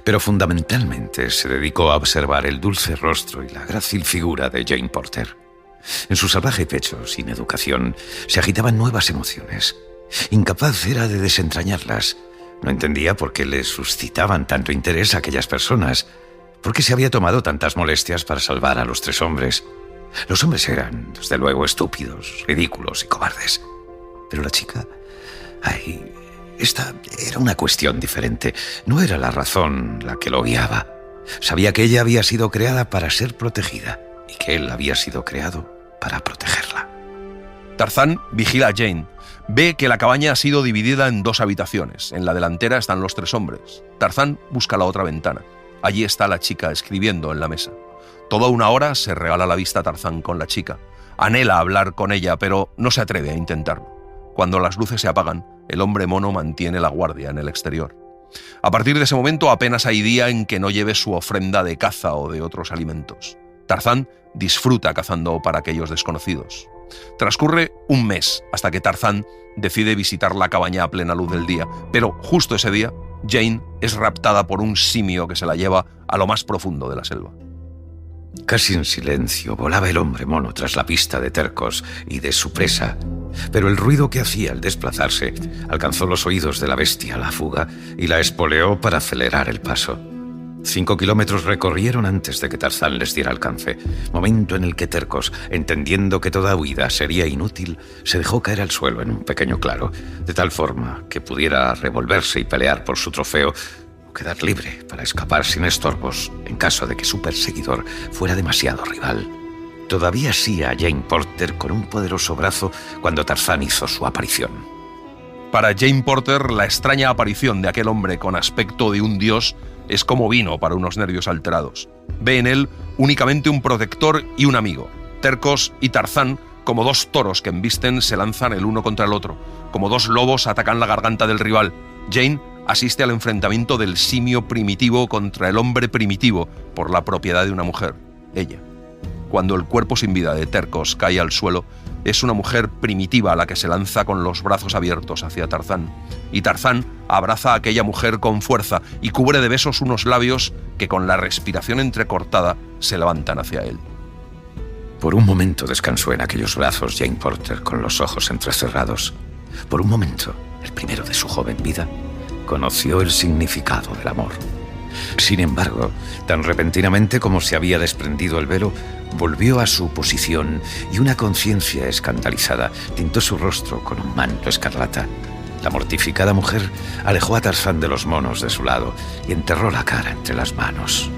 pero fundamentalmente se dedicó a observar el dulce rostro y la grácil figura de Jane Porter. En su salvaje pecho, sin educación, se agitaban nuevas emociones. Incapaz era de desentrañarlas. No entendía por qué le suscitaban tanto interés a aquellas personas. ¿Por qué se había tomado tantas molestias para salvar a los tres hombres? Los hombres eran, desde luego, estúpidos, ridículos y cobardes. Pero la chica... Ay, esta era una cuestión diferente. No era la razón la que lo guiaba. Sabía que ella había sido creada para ser protegida y que él había sido creado para protegerla. Tarzán vigila a Jane. Ve que la cabaña ha sido dividida en dos habitaciones. En la delantera están los tres hombres. Tarzán busca la otra ventana. Allí está la chica escribiendo en la mesa. Toda una hora se regala la vista a Tarzán con la chica. Anhela hablar con ella, pero no se atreve a intentarlo. Cuando las luces se apagan, el hombre mono mantiene la guardia en el exterior. A partir de ese momento apenas hay día en que no lleve su ofrenda de caza o de otros alimentos. Tarzán disfruta cazando para aquellos desconocidos. Transcurre un mes hasta que Tarzán decide visitar la cabaña a plena luz del día, pero justo ese día, Jane es raptada por un simio que se la lleva a lo más profundo de la selva. Casi en silencio volaba el hombre mono tras la pista de Tercos y de su presa, pero el ruido que hacía al desplazarse alcanzó los oídos de la bestia a la fuga y la espoleó para acelerar el paso. 5 kilómetros recorrieron antes de que Tarzán les diera alcance, momento en el que Tercos, entendiendo que toda huida sería inútil, se dejó caer al suelo en un pequeño claro, de tal forma que pudiera revolverse y pelear por su trofeo o quedar libre para escapar sin estorbos en caso de que su perseguidor fuera demasiado rival. Todavía asía a Jane Porter con un poderoso brazo cuando Tarzán hizo su aparición. Para Jane Porter, la extraña aparición de aquel hombre con aspecto de un dios es como vino para unos nervios alterados. Ve en él únicamente un protector y un amigo. Tercos y Tarzán, como dos toros que embisten, se lanzan el uno contra el otro. Como dos lobos atacan la garganta del rival. Jane asiste al enfrentamiento del simio primitivo contra el hombre primitivo por la propiedad de una mujer, ella. Cuando el cuerpo sin vida de Tercos cae al suelo, es una mujer primitiva la que se lanza con los brazos abiertos hacia Tarzán. Y Tarzán abraza a aquella mujer con fuerza y cubre de besos unos labios que con la respiración entrecortada se levantan hacia él. Por un momento descansó en aquellos brazos Jane Porter con los ojos entrecerrados. Por un momento, el primero de su joven vida, conoció el significado del amor. Sin embargo, tan repentinamente como se había desprendido el velo, volvió a su posición y una conciencia escandalizada tintó su rostro con un manto escarlata. La mortificada mujer alejó a Tarzán de los monos de su lado y enterró la cara entre las manos.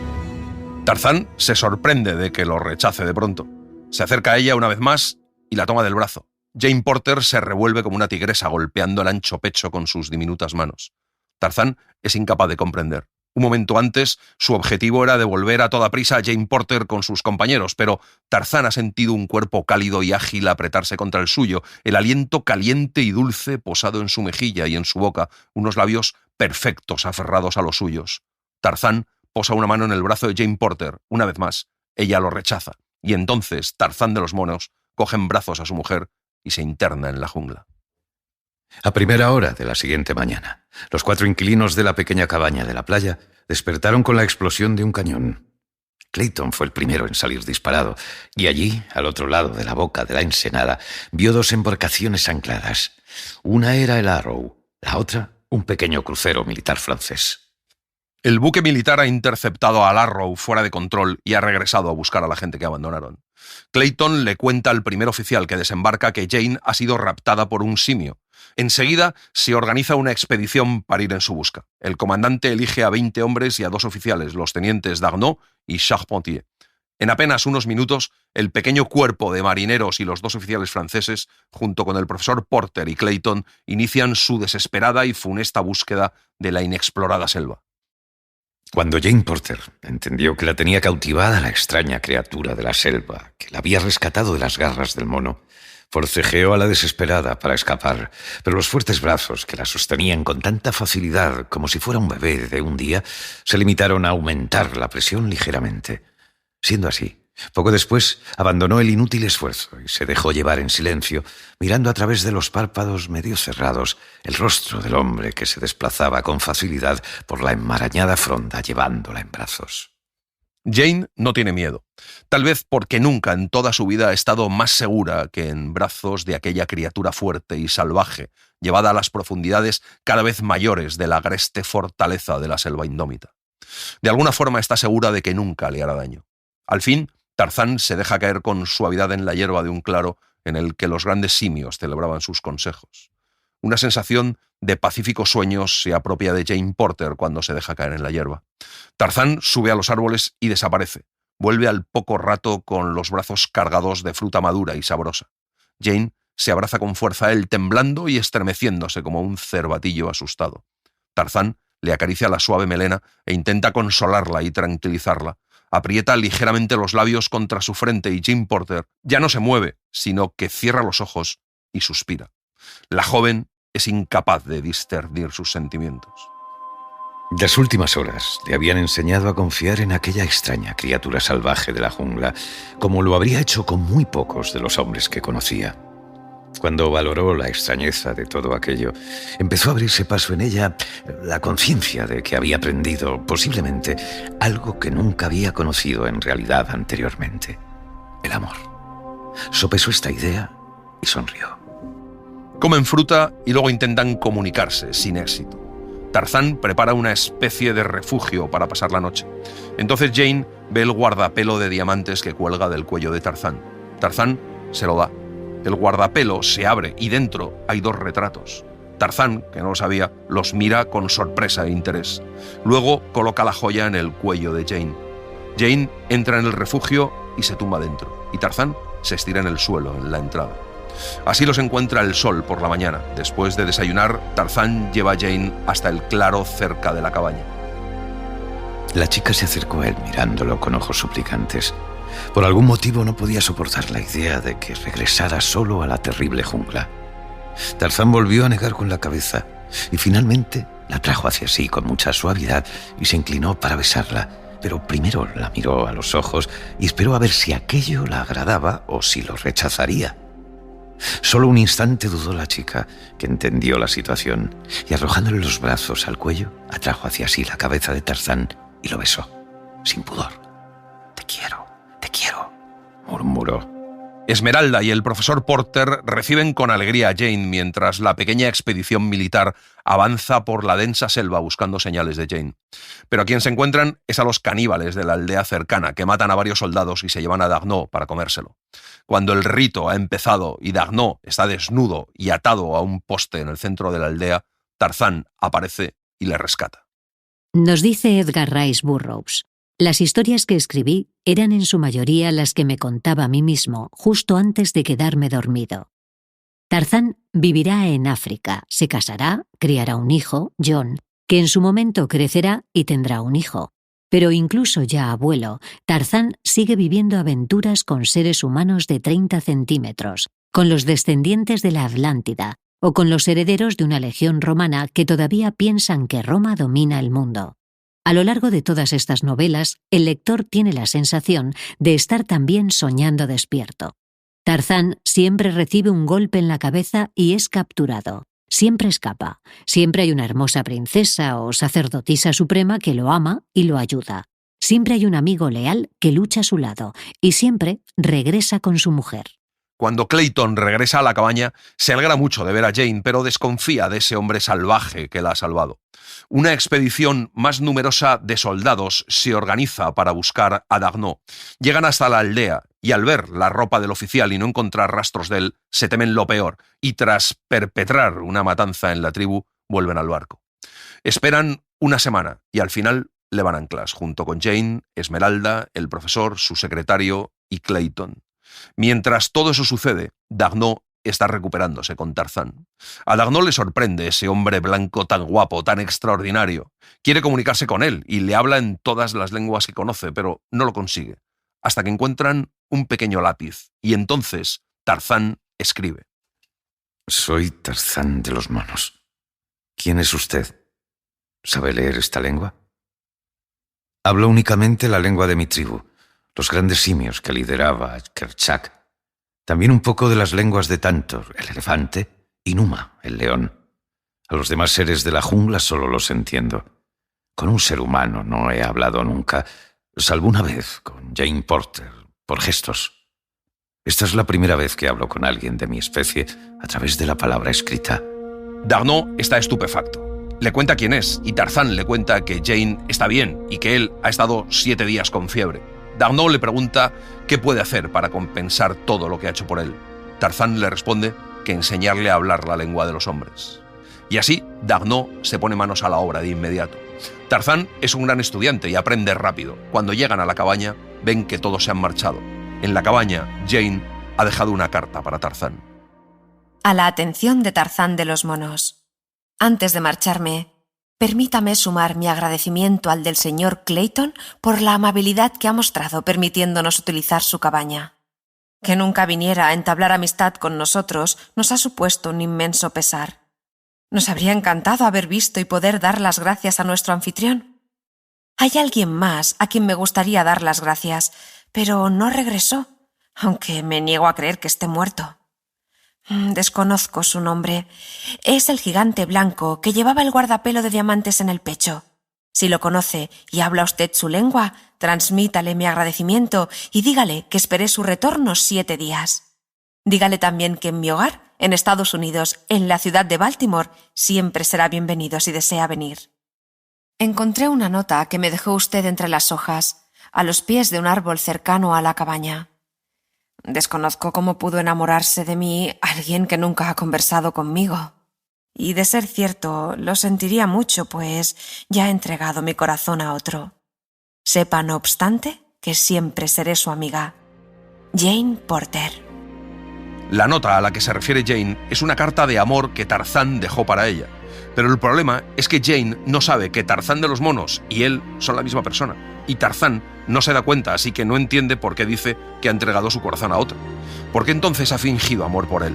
Tarzán se sorprende de que lo rechace de pronto. Se acerca a ella una vez más y la toma del brazo. Jane Porter se revuelve como una tigresa golpeando el ancho pecho con sus diminutas manos. Tarzán es incapaz de comprender. Un momento antes, su objetivo era devolver a toda prisa a Jane Porter con sus compañeros, pero Tarzán ha sentido un cuerpo cálido y ágil apretarse contra el suyo, el aliento caliente y dulce posado en su mejilla y en su boca, unos labios perfectos aferrados a los suyos. Tarzán posa una mano en el brazo de Jane Porter. Una vez más, ella lo rechaza, y entonces Tarzán de los monos coge en brazos a su mujer y se interna en la jungla. A primera hora de la siguiente mañana, los 4 inquilinos de la pequeña cabaña de la playa despertaron con la explosión de un cañón. Clayton fue el primero en salir disparado, y allí, al otro lado de la boca de la ensenada, vio 2 embarcaciones ancladas. Una era el Arrow, la otra un pequeño crucero militar francés. El buque militar ha interceptado al Arrow fuera de control y ha regresado a buscar a la gente que abandonaron. Clayton le cuenta al primer oficial que desembarca que Jane ha sido raptada por un simio. Enseguida se organiza una expedición para ir en su busca. El comandante elige a 20 hombres y a 2 oficiales, los tenientes Darnaud y Charpentier. En apenas unos minutos, el pequeño cuerpo de marineros y los 2 oficiales franceses, junto con el profesor Porter y Clayton, inician su desesperada y funesta búsqueda de la inexplorada selva. Cuando Jane Porter entendió que la tenía cautivada la extraña criatura de la selva, que la había rescatado de las garras del mono, forcejeó a la desesperada para escapar, pero los fuertes brazos que la sostenían con tanta facilidad como si fuera un bebé de un día, se limitaron a aumentar la presión ligeramente. Siendo así, poco después abandonó el inútil esfuerzo y se dejó llevar en silencio, mirando a través de los párpados medio cerrados el rostro del hombre que se desplazaba con facilidad por la enmarañada fronda llevándola en brazos. Jane no tiene miedo, tal vez porque nunca en toda su vida ha estado más segura que en brazos de aquella criatura fuerte y salvaje, llevada a las profundidades cada vez mayores de la agreste fortaleza de la selva indómita. De alguna forma está segura de que nunca le hará daño. Al fin, Tarzán se deja caer con suavidad en la hierba de un claro en el que los grandes simios celebraban sus consejos. Una sensación de pacífico sueño se apropia de Jane Porter cuando se deja caer en la hierba. Tarzán sube a los árboles y desaparece. Vuelve al poco rato con los brazos cargados de fruta madura y sabrosa. Jane se abraza con fuerza a él, temblando y estremeciéndose como un cervatillo asustado. Tarzán le acaricia la suave melena e intenta consolarla y tranquilizarla. Aprieta ligeramente los labios contra su frente y Jane Porter ya no se mueve, sino que cierra los ojos y suspira. La joven es incapaz de discernir sus sentimientos. Las últimas horas le habían enseñado a confiar en aquella extraña criatura salvaje de la jungla, como lo habría hecho con muy pocos de los hombres que conocía. Cuando valoró la extrañeza de todo aquello, empezó a abrirse paso en ella la conciencia de que había aprendido, posiblemente, algo que nunca había conocido en realidad anteriormente: el amor. Sopesó esta idea y sonrió. Comen fruta y luego intentan comunicarse, sin éxito. Tarzán prepara una especie de refugio para pasar la noche. Entonces Jane ve el guardapelo de diamantes que cuelga del cuello de Tarzán. Tarzán se lo da. El guardapelo se abre y dentro hay 2 retratos. Tarzán, que no lo sabía, los mira con sorpresa e interés. Luego coloca la joya en el cuello de Jane. Jane entra en el refugio y se tumba dentro. Y Tarzán se estira en el suelo, en la entrada. Así los encuentra el sol por la mañana. Después de desayunar, Tarzán lleva a Jane hasta el claro cerca de la cabaña. La chica se acercó a él mirándolo con ojos suplicantes. Por algún motivo no podía soportar la idea de que regresara solo a la terrible jungla. Tarzán volvió a negar con la cabeza y finalmente la trajo hacia sí con mucha suavidad y se inclinó para besarla, pero primero la miró a los ojos y esperó a ver si aquello la agradaba o si lo rechazaría. Solo un instante dudó la chica, que entendió la situación, y arrojándole los brazos al cuello, atrajo hacia sí la cabeza de Tarzán y lo besó, sin pudor. Te quiero, murmuró. Esmeralda y el profesor Porter reciben con alegría a Jane mientras la pequeña expedición militar avanza por la densa selva buscando señales de Jane. Pero a quien se encuentran es a los caníbales de la aldea cercana, que matan a varios soldados y se llevan a Darnaud para comérselo. Cuando el rito ha empezado y Darnaud está desnudo y atado a un poste en el centro de la aldea, Tarzán aparece y le rescata. Nos dice Edgar Rice Burroughs: las historias que escribí eran en su mayoría las que me contaba a mí mismo justo antes de quedarme dormido. Tarzán vivirá en África, se casará, criará un hijo, John, que en su momento crecerá y tendrá un hijo. Pero incluso ya abuelo, Tarzán sigue viviendo aventuras con seres humanos de 30 centímetros, con los descendientes de la Atlántida o con los herederos de una legión romana que todavía piensan que Roma domina el mundo. A lo largo de todas estas novelas, el lector tiene la sensación de estar también soñando despierto. Tarzán siempre recibe un golpe en la cabeza y es capturado. Siempre escapa. Siempre hay una hermosa princesa o sacerdotisa suprema que lo ama y lo ayuda. Siempre hay un amigo leal que lucha a su lado y siempre regresa con su mujer. Cuando Clayton regresa a la cabaña, se alegra mucho de ver a Jane, pero desconfía de ese hombre salvaje que la ha salvado. Una expedición más numerosa de soldados se organiza para buscar a Dagnó. Llegan hasta la aldea y al ver la ropa del oficial y no encontrar rastros de él, se temen lo peor y tras perpetrar una matanza en la tribu, vuelven al barco. Esperan una semana y al final levan anclas junto con Jane, Esmeralda, el profesor, su secretario y Clayton. Mientras todo eso sucede, Dagnó está recuperándose con Tarzán. A Dagnó le sorprende ese hombre blanco tan guapo, tan extraordinario. Quiere comunicarse con él y le habla en todas las lenguas que conoce, pero no lo consigue. Hasta que encuentran un pequeño lápiz y entonces Tarzán escribe. Soy Tarzán de los monos. ¿Quién es usted? ¿Sabe leer esta lengua? Hablo únicamente la lengua de mi tribu, los grandes simios que lideraba Kerchak. También un poco de las lenguas de Tantor, el elefante, y Numa, el león. A los demás seres de la jungla solo los entiendo. Con un ser humano no he hablado nunca, salvo una vez con Jane Porter, por gestos. Esta es la primera vez que hablo con alguien de mi especie a través de la palabra escrita. Dagnó está estupefacto. Le cuenta quién es y Tarzán le cuenta que Jane está bien y que él ha estado 7 días con fiebre. Dagnó le pregunta qué puede hacer para compensar todo lo que ha hecho por él. Tarzán le responde que enseñarle a hablar la lengua de los hombres. Y así, Dagnó se pone manos a la obra de inmediato. Tarzán es un gran estudiante y aprende rápido. Cuando llegan a la cabaña, ven que todos se han marchado. En la cabaña, Jane ha dejado una carta para Tarzán. A la atención de Tarzán de los monos. Antes de marcharme, permítame sumar mi agradecimiento al del señor Clayton por la amabilidad que ha mostrado permitiéndonos utilizar su cabaña. Que nunca viniera a entablar amistad con nosotros nos ha supuesto un inmenso pesar. Nos habría encantado haber visto y poder dar las gracias a nuestro anfitrión. Hay alguien más a quien me gustaría dar las gracias, pero no regresó, aunque me niego a creer que esté muerto. Desconozco su nombre. Es el gigante blanco que llevaba el guardapelo de diamantes en el pecho. Si lo conoce y habla usted su lengua, transmítale mi agradecimiento y dígale que esperé su retorno 7 días. Dígale también que en mi hogar, en Estados Unidos, en la ciudad de Baltimore, siempre será bienvenido si desea venir. Encontré una nota que me dejó usted entre las hojas, a los pies de un árbol cercano a la cabaña. Desconozco cómo pudo enamorarse de mí alguien que nunca ha conversado conmigo. Y de ser cierto, lo sentiría mucho, pues ya he entregado mi corazón a otro. Sepa, no obstante, que siempre seré su amiga. Jane Porter. La nota a la que se refiere Jane es una carta de amor que Tarzán dejó para ella. Pero el problema es que Jane no sabe que Tarzán de los monos y él son la misma persona. Y Tarzán no se da cuenta, así que no entiende por qué dice que ha entregado su corazón a otro. ¿Por qué entonces ha fingido amor por él?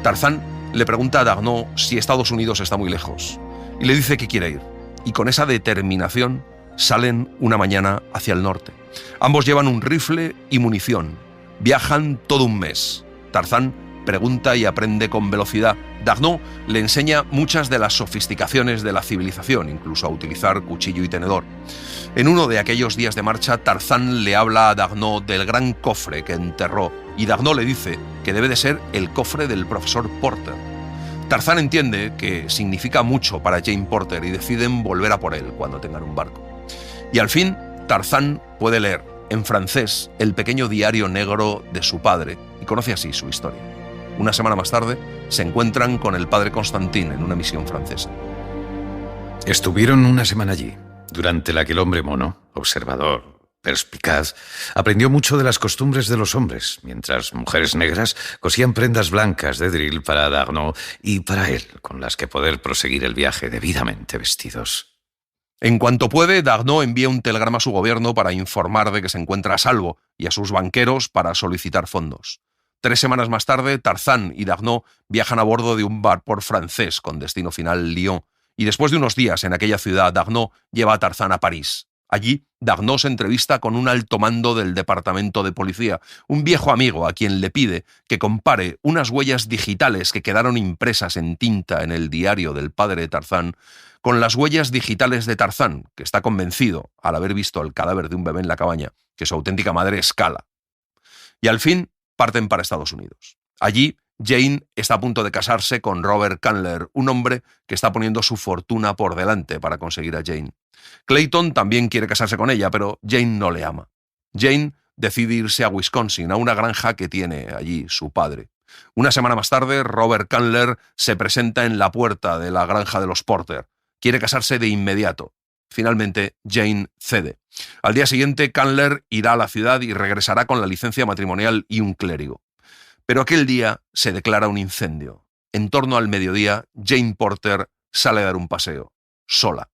Tarzán le pregunta a Dagnó si Estados Unidos está muy lejos y le dice que quiere ir. Y con esa determinación salen una mañana hacia el norte. Ambos llevan un rifle y munición. Viajan todo un mes. Tarzán pregunta y aprende con velocidad. Dagnó le enseña muchas de las sofisticaciones de la civilización, incluso a utilizar cuchillo y tenedor. En uno de aquellos días de marcha, Tarzán le habla a Dagnó del gran cofre que enterró y Dagnó le dice que debe de ser el cofre del profesor Porter. Tarzán entiende que significa mucho para Jane Porter y deciden volver a por él cuando tengan un barco. Y al fin, Tarzán puede leer en francés el pequeño diario negro de su padre y conoce así su historia. Una semana más tarde, se encuentran con el padre Constantin en una misión francesa. Estuvieron una semana allí, durante la que el hombre mono, observador, perspicaz, aprendió mucho de las costumbres de los hombres, mientras mujeres negras cosían prendas blancas de drill para Dagnó y para él, con las que poder proseguir el viaje debidamente vestidos. En cuanto puede, Dagnó envía un telegrama a su gobierno para informar de que se encuentra a salvo y a sus banqueros para solicitar fondos. 3 semanas más tarde, Tarzán y Dagnó viajan a bordo de un vapor francés con destino final Lyon, y después de unos días en aquella ciudad, Dagnó lleva a Tarzán a París. Allí, Dagnó se entrevista con un alto mando del departamento de policía, un viejo amigo a quien le pide que compare unas huellas digitales que quedaron impresas en tinta en el diario del padre de Tarzán con las huellas digitales de Tarzán, que está convencido, al haber visto el cadáver de un bebé en la cabaña, que su auténtica madre es Cala. Y al fin, Parten para Estados Unidos. Allí, Jane está a punto de casarse con Robert Candler, un hombre que está poniendo su fortuna por delante para conseguir a Jane. Clayton también quiere casarse con ella, pero Jane no le ama. Jane decide irse a Wisconsin, a una granja que tiene allí su padre. Una semana más tarde, Robert Candler se presenta en la puerta de la granja de los Porter. Quiere casarse de inmediato. Finalmente, Jane cede. Al día siguiente, Candler irá a la ciudad y regresará con la licencia matrimonial y un clérigo. Pero aquel día se declara un incendio. En torno al mediodía, Jane Porter sale a dar un paseo, sola.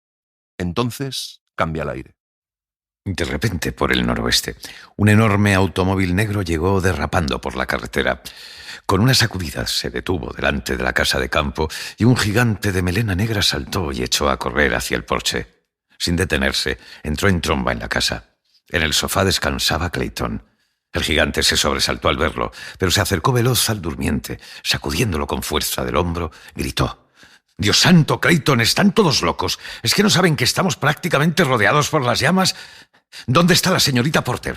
Entonces cambia el aire. De repente, por el noroeste, un enorme automóvil negro llegó derrapando por la carretera. Con una sacudida se detuvo delante de la casa de campo y un gigante de melena negra saltó y echó a correr hacia el porche. Sin detenerse, entró en tromba en la casa. En el sofá descansaba Clayton. El gigante se sobresaltó al verlo, pero se acercó veloz al durmiente, sacudiéndolo con fuerza del hombro, gritó: «¡Dios santo, Clayton! ¡Están todos locos! ¿Es que no saben que estamos prácticamente rodeados por las llamas? ¿Dónde está la señorita Porter?»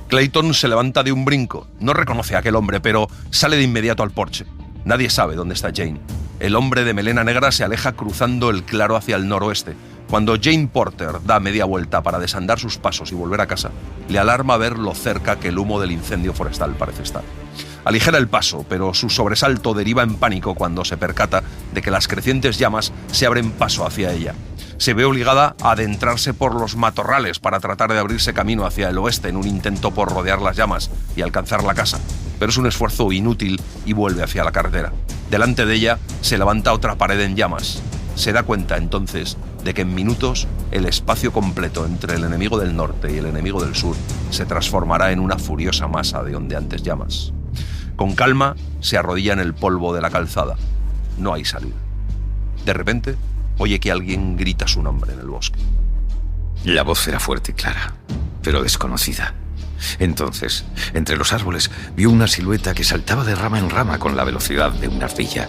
Clayton se levanta de un brinco. No reconoce a aquel hombre, pero sale de inmediato al porche. Nadie sabe dónde está Jane. El hombre de melena negra se aleja cruzando el claro hacia el noroeste. Cuando Jane Porter da media vuelta para desandar sus pasos y volver a casa, le alarma ver lo cerca que el humo del incendio forestal parece estar. Aligera el paso, pero su sobresalto deriva en pánico cuando se percata de que las crecientes llamas se abren paso hacia ella. Se ve obligada a adentrarse por los matorrales para tratar de abrirse camino hacia el oeste en un intento por rodear las llamas y alcanzar la casa, pero es un esfuerzo inútil y vuelve hacia la carretera. Delante de ella se levanta otra pared en llamas. Se da cuenta entonces de que en minutos el espacio completo entre el enemigo del norte y el enemigo del sur se transformará en una furiosa masa de ondeantes llamas. Con calma se arrodilla en el polvo de la calzada. No hay salida. De repente, oye que alguien grita su nombre en el bosque. La voz era fuerte y clara, pero desconocida. Entonces, entre los árboles, vio una silueta que saltaba de rama en rama con la velocidad de una ardilla.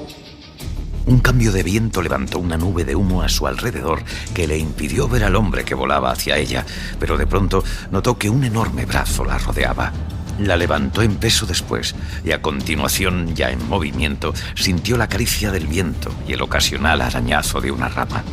Un cambio de viento levantó una nube de humo a su alrededor que le impidió ver al hombre que volaba hacia ella, pero de pronto notó que un enorme brazo la rodeaba. La levantó en peso después y a continuación, ya en movimiento, sintió la caricia del viento y el ocasional arañazo de una rama.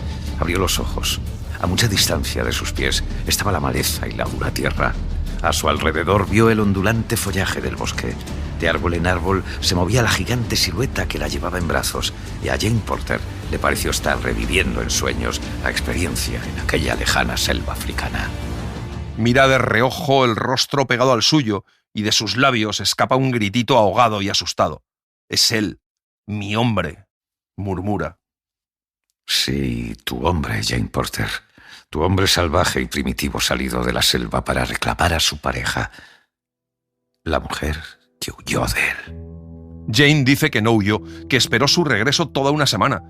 Abrió los ojos. A mucha distancia de sus pies estaba la maleza y la dura tierra. A su alrededor vio el ondulante follaje del bosque. De árbol en árbol se movía la gigante silueta que la llevaba en brazos, y a Jane Porter le pareció estar reviviendo en sueños la experiencia en aquella lejana selva africana. Mira de reojo el rostro pegado al suyo y de sus labios escapa un gritito ahogado y asustado. «Es él, mi hombre», murmura. Sí, tu hombre, Jane Porter. Tu hombre salvaje y primitivo salido de la selva para reclamar a su pareja. La mujer que huyó de él. Jane dice que no huyó, que esperó su regreso toda una semana.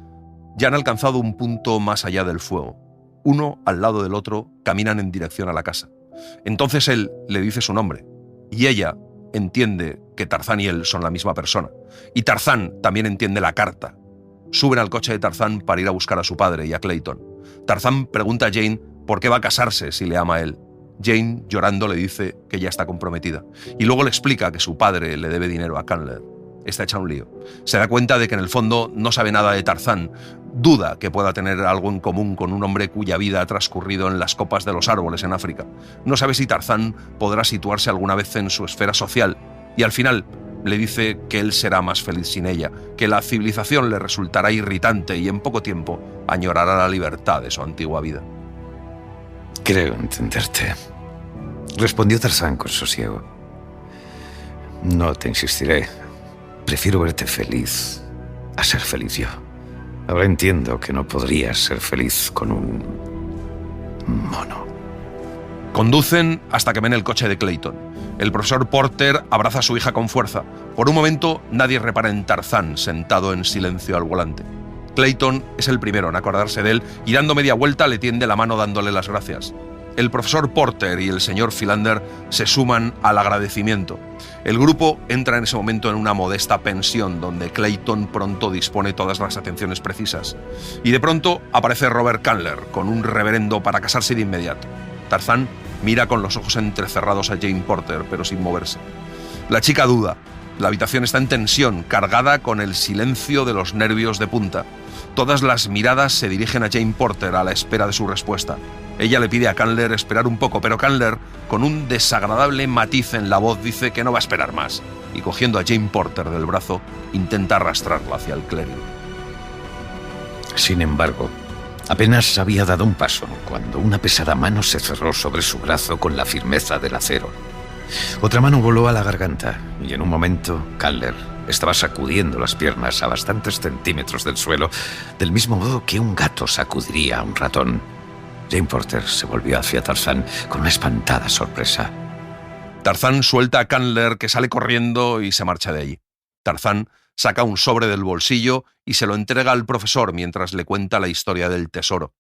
Ya han alcanzado un punto más allá del fuego. Uno al lado del otro caminan en dirección a la casa. Entonces él le dice su nombre. Y ella entiende que Tarzán y él son la misma persona. Y Tarzán también entiende la carta. Suben al coche de Tarzán para ir a buscar a su padre y a Clayton. Tarzán pregunta a Jane por qué va a casarse si le ama a él. Jane, llorando, le dice que ya está comprometida. Y luego le explica que su padre le debe dinero a Candler. Está hecha un lío. Se da cuenta de que en el fondo no sabe nada de Tarzán. Duda que pueda tener algo en común con un hombre cuya vida ha transcurrido en las copas de los árboles en África. No sabe si Tarzán podrá situarse alguna vez en su esfera social. Y al final le dice que él será más feliz sin ella, que la civilización le resultará irritante y en poco tiempo añorará la libertad de su antigua vida. Creo entenderte, respondió Tarzán con sosiego. No te insistiré. Prefiero verte feliz a ser feliz yo. Ahora entiendo que no podrías ser feliz con un mono. Conducen hasta que ven el coche de Clayton. El profesor Porter abraza a su hija con fuerza. Por un momento, nadie repara en Tarzán sentado en silencio al volante. Clayton es el primero en acordarse de él y dando media vuelta le tiende la mano dándole las gracias. El profesor Porter y el señor Philander se suman al agradecimiento. El grupo entra en ese momento en una modesta pensión donde Clayton pronto dispone todas las atenciones precisas. Y de pronto aparece Robert Candler con un reverendo para casarse de inmediato. Tarzán mira con los ojos entrecerrados a Jane Porter, pero sin moverse. La chica duda. La habitación está en tensión, cargada con el silencio de los nervios de punta. Todas las miradas se dirigen a Jane Porter a la espera de su respuesta. Ella le pide a Candler esperar un poco, pero Candler, con un desagradable matiz en la voz, dice que no va a esperar más, y cogiendo a Jane Porter del brazo, intenta arrastrarla hacia el clérigo. Sin embargo, apenas había dado un paso cuando una pesada mano se cerró sobre su brazo con la firmeza del acero. Otra mano voló a la garganta y en un momento Candler estaba sacudiendo las piernas a bastantes centímetros del suelo, del mismo modo que un gato sacudiría a un ratón. Jane Porter se volvió hacia Tarzán con una espantada sorpresa. Tarzán suelta a Candler, que sale corriendo y se marcha de allí. Tarzán saca un sobre del bolsillo y se lo entrega al profesor mientras le cuenta la historia del tesoro.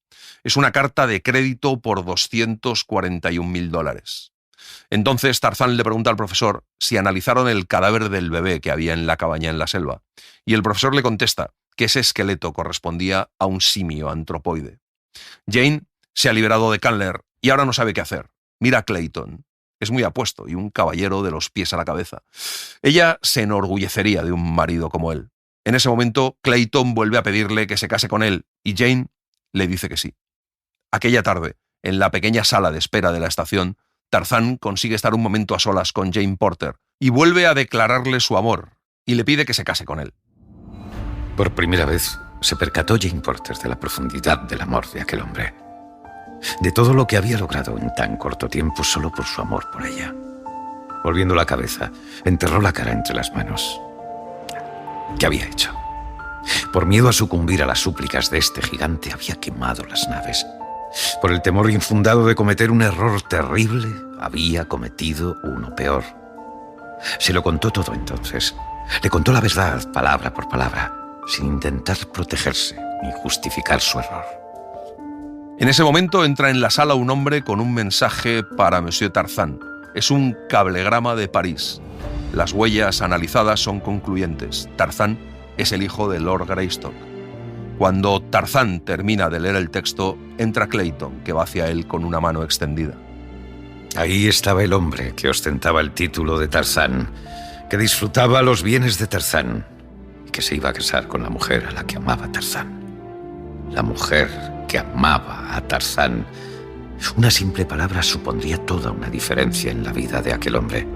Es una carta de crédito por $241.000. Entonces Tarzán le pregunta al profesor si analizaron el cadáver del bebé que había en la cabaña en la selva, y el profesor le contesta que ese esqueleto correspondía a un simio antropoide. Jane se ha liberado de Candler y ahora no sabe qué hacer. Mira a Clayton. Es muy apuesto y un caballero de los pies a la cabeza. Ella se enorgullecería de un marido como él. En ese momento, Clayton vuelve a pedirle que se case con él y Jane le dice que sí. Aquella tarde, en la pequeña sala de espera de la estación, Tarzán consigue estar un momento a solas con Jane Porter y vuelve a declararle su amor y le pide que se case con él. Por primera vez se percató Jane Porter de la profundidad del amor de aquel hombre, de todo lo que había logrado en tan corto tiempo solo por su amor por ella. Volviendo la cabeza, enterró la cara entre las manos. ¿Qué había hecho? Por miedo a sucumbir a las súplicas de este gigante, había quemado las naves. Por el temor infundado de cometer un error terrible, había cometido uno peor. Se lo contó todo entonces. Le contó la verdad, palabra por palabra, sin intentar protegerse ni justificar su error. En ese momento entra en la sala un hombre con un mensaje para Monsieur Tarzán. Es un cablegrama de París. Las huellas analizadas son concluyentes. Tarzán es el hijo de Lord Greystock. Cuando Tarzán termina de leer el texto, entra Clayton, que va hacia él con una mano extendida. Ahí estaba el hombre que ostentaba el título de Tarzán, que disfrutaba los bienes de Tarzán y que se iba a casar con la mujer a la que amaba Tarzán. La mujer que amaba a Tarzán. Una simple palabra supondría toda una diferencia en la vida de aquel hombre.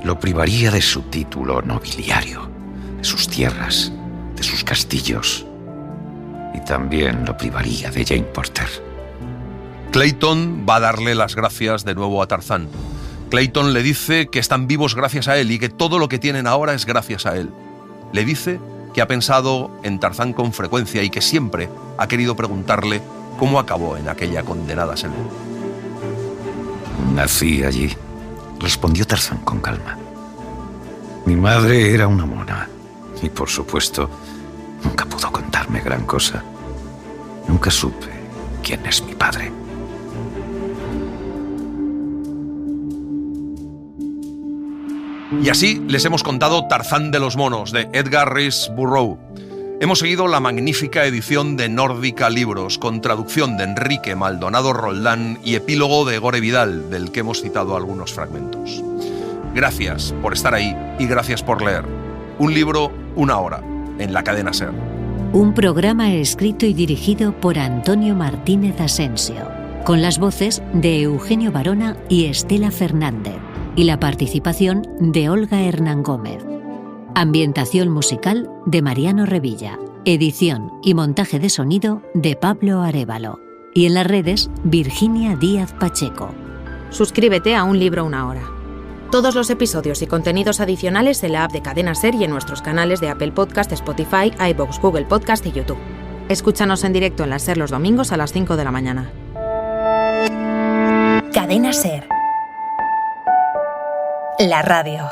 Lo privaría de su título nobiliario, de sus tierras, de sus castillos. Y también lo privaría de Jane Porter. Clayton va a darle las gracias de nuevo a Tarzán. Clayton le dice que están vivos gracias a él y que todo lo que tienen ahora es gracias a él. Le dice que ha pensado en Tarzán con frecuencia y que siempre ha querido preguntarle cómo acabó en aquella condenada selva. Nací allí, respondió Tarzán con calma. Mi madre era una mona y, por supuesto, nunca pudo contarme gran cosa. Nunca supe quién es mi padre. Y así les hemos contado Tarzán de los monos, de Edgar Rice Burroughs. Hemos seguido la magnífica edición de Nórdica Libros, con traducción de Enrique Maldonado Roldán y epílogo de Gore Vidal, del que hemos citado algunos fragmentos. Gracias por estar ahí y gracias por leer. Un libro, una hora, en la cadena SER. Un programa escrito y dirigido por Antonio Martínez Asensio, con las voces de Eugenio Barona y Estela Fernández, y la participación de Olga Hernán Gómez. Ambientación musical de Mariano Revilla. Edición y montaje de sonido de Pablo Arévalo. Y en las redes, Virginia Díaz Pacheco. Suscríbete a Un libro, una hora. Todos los episodios y contenidos adicionales en la app de Cadena SER y en nuestros canales de Apple Podcast, Spotify, iVoox, Google Podcast y YouTube. Escúchanos en directo en la SER los domingos a las 5 de la mañana. Cadena SER. La radio.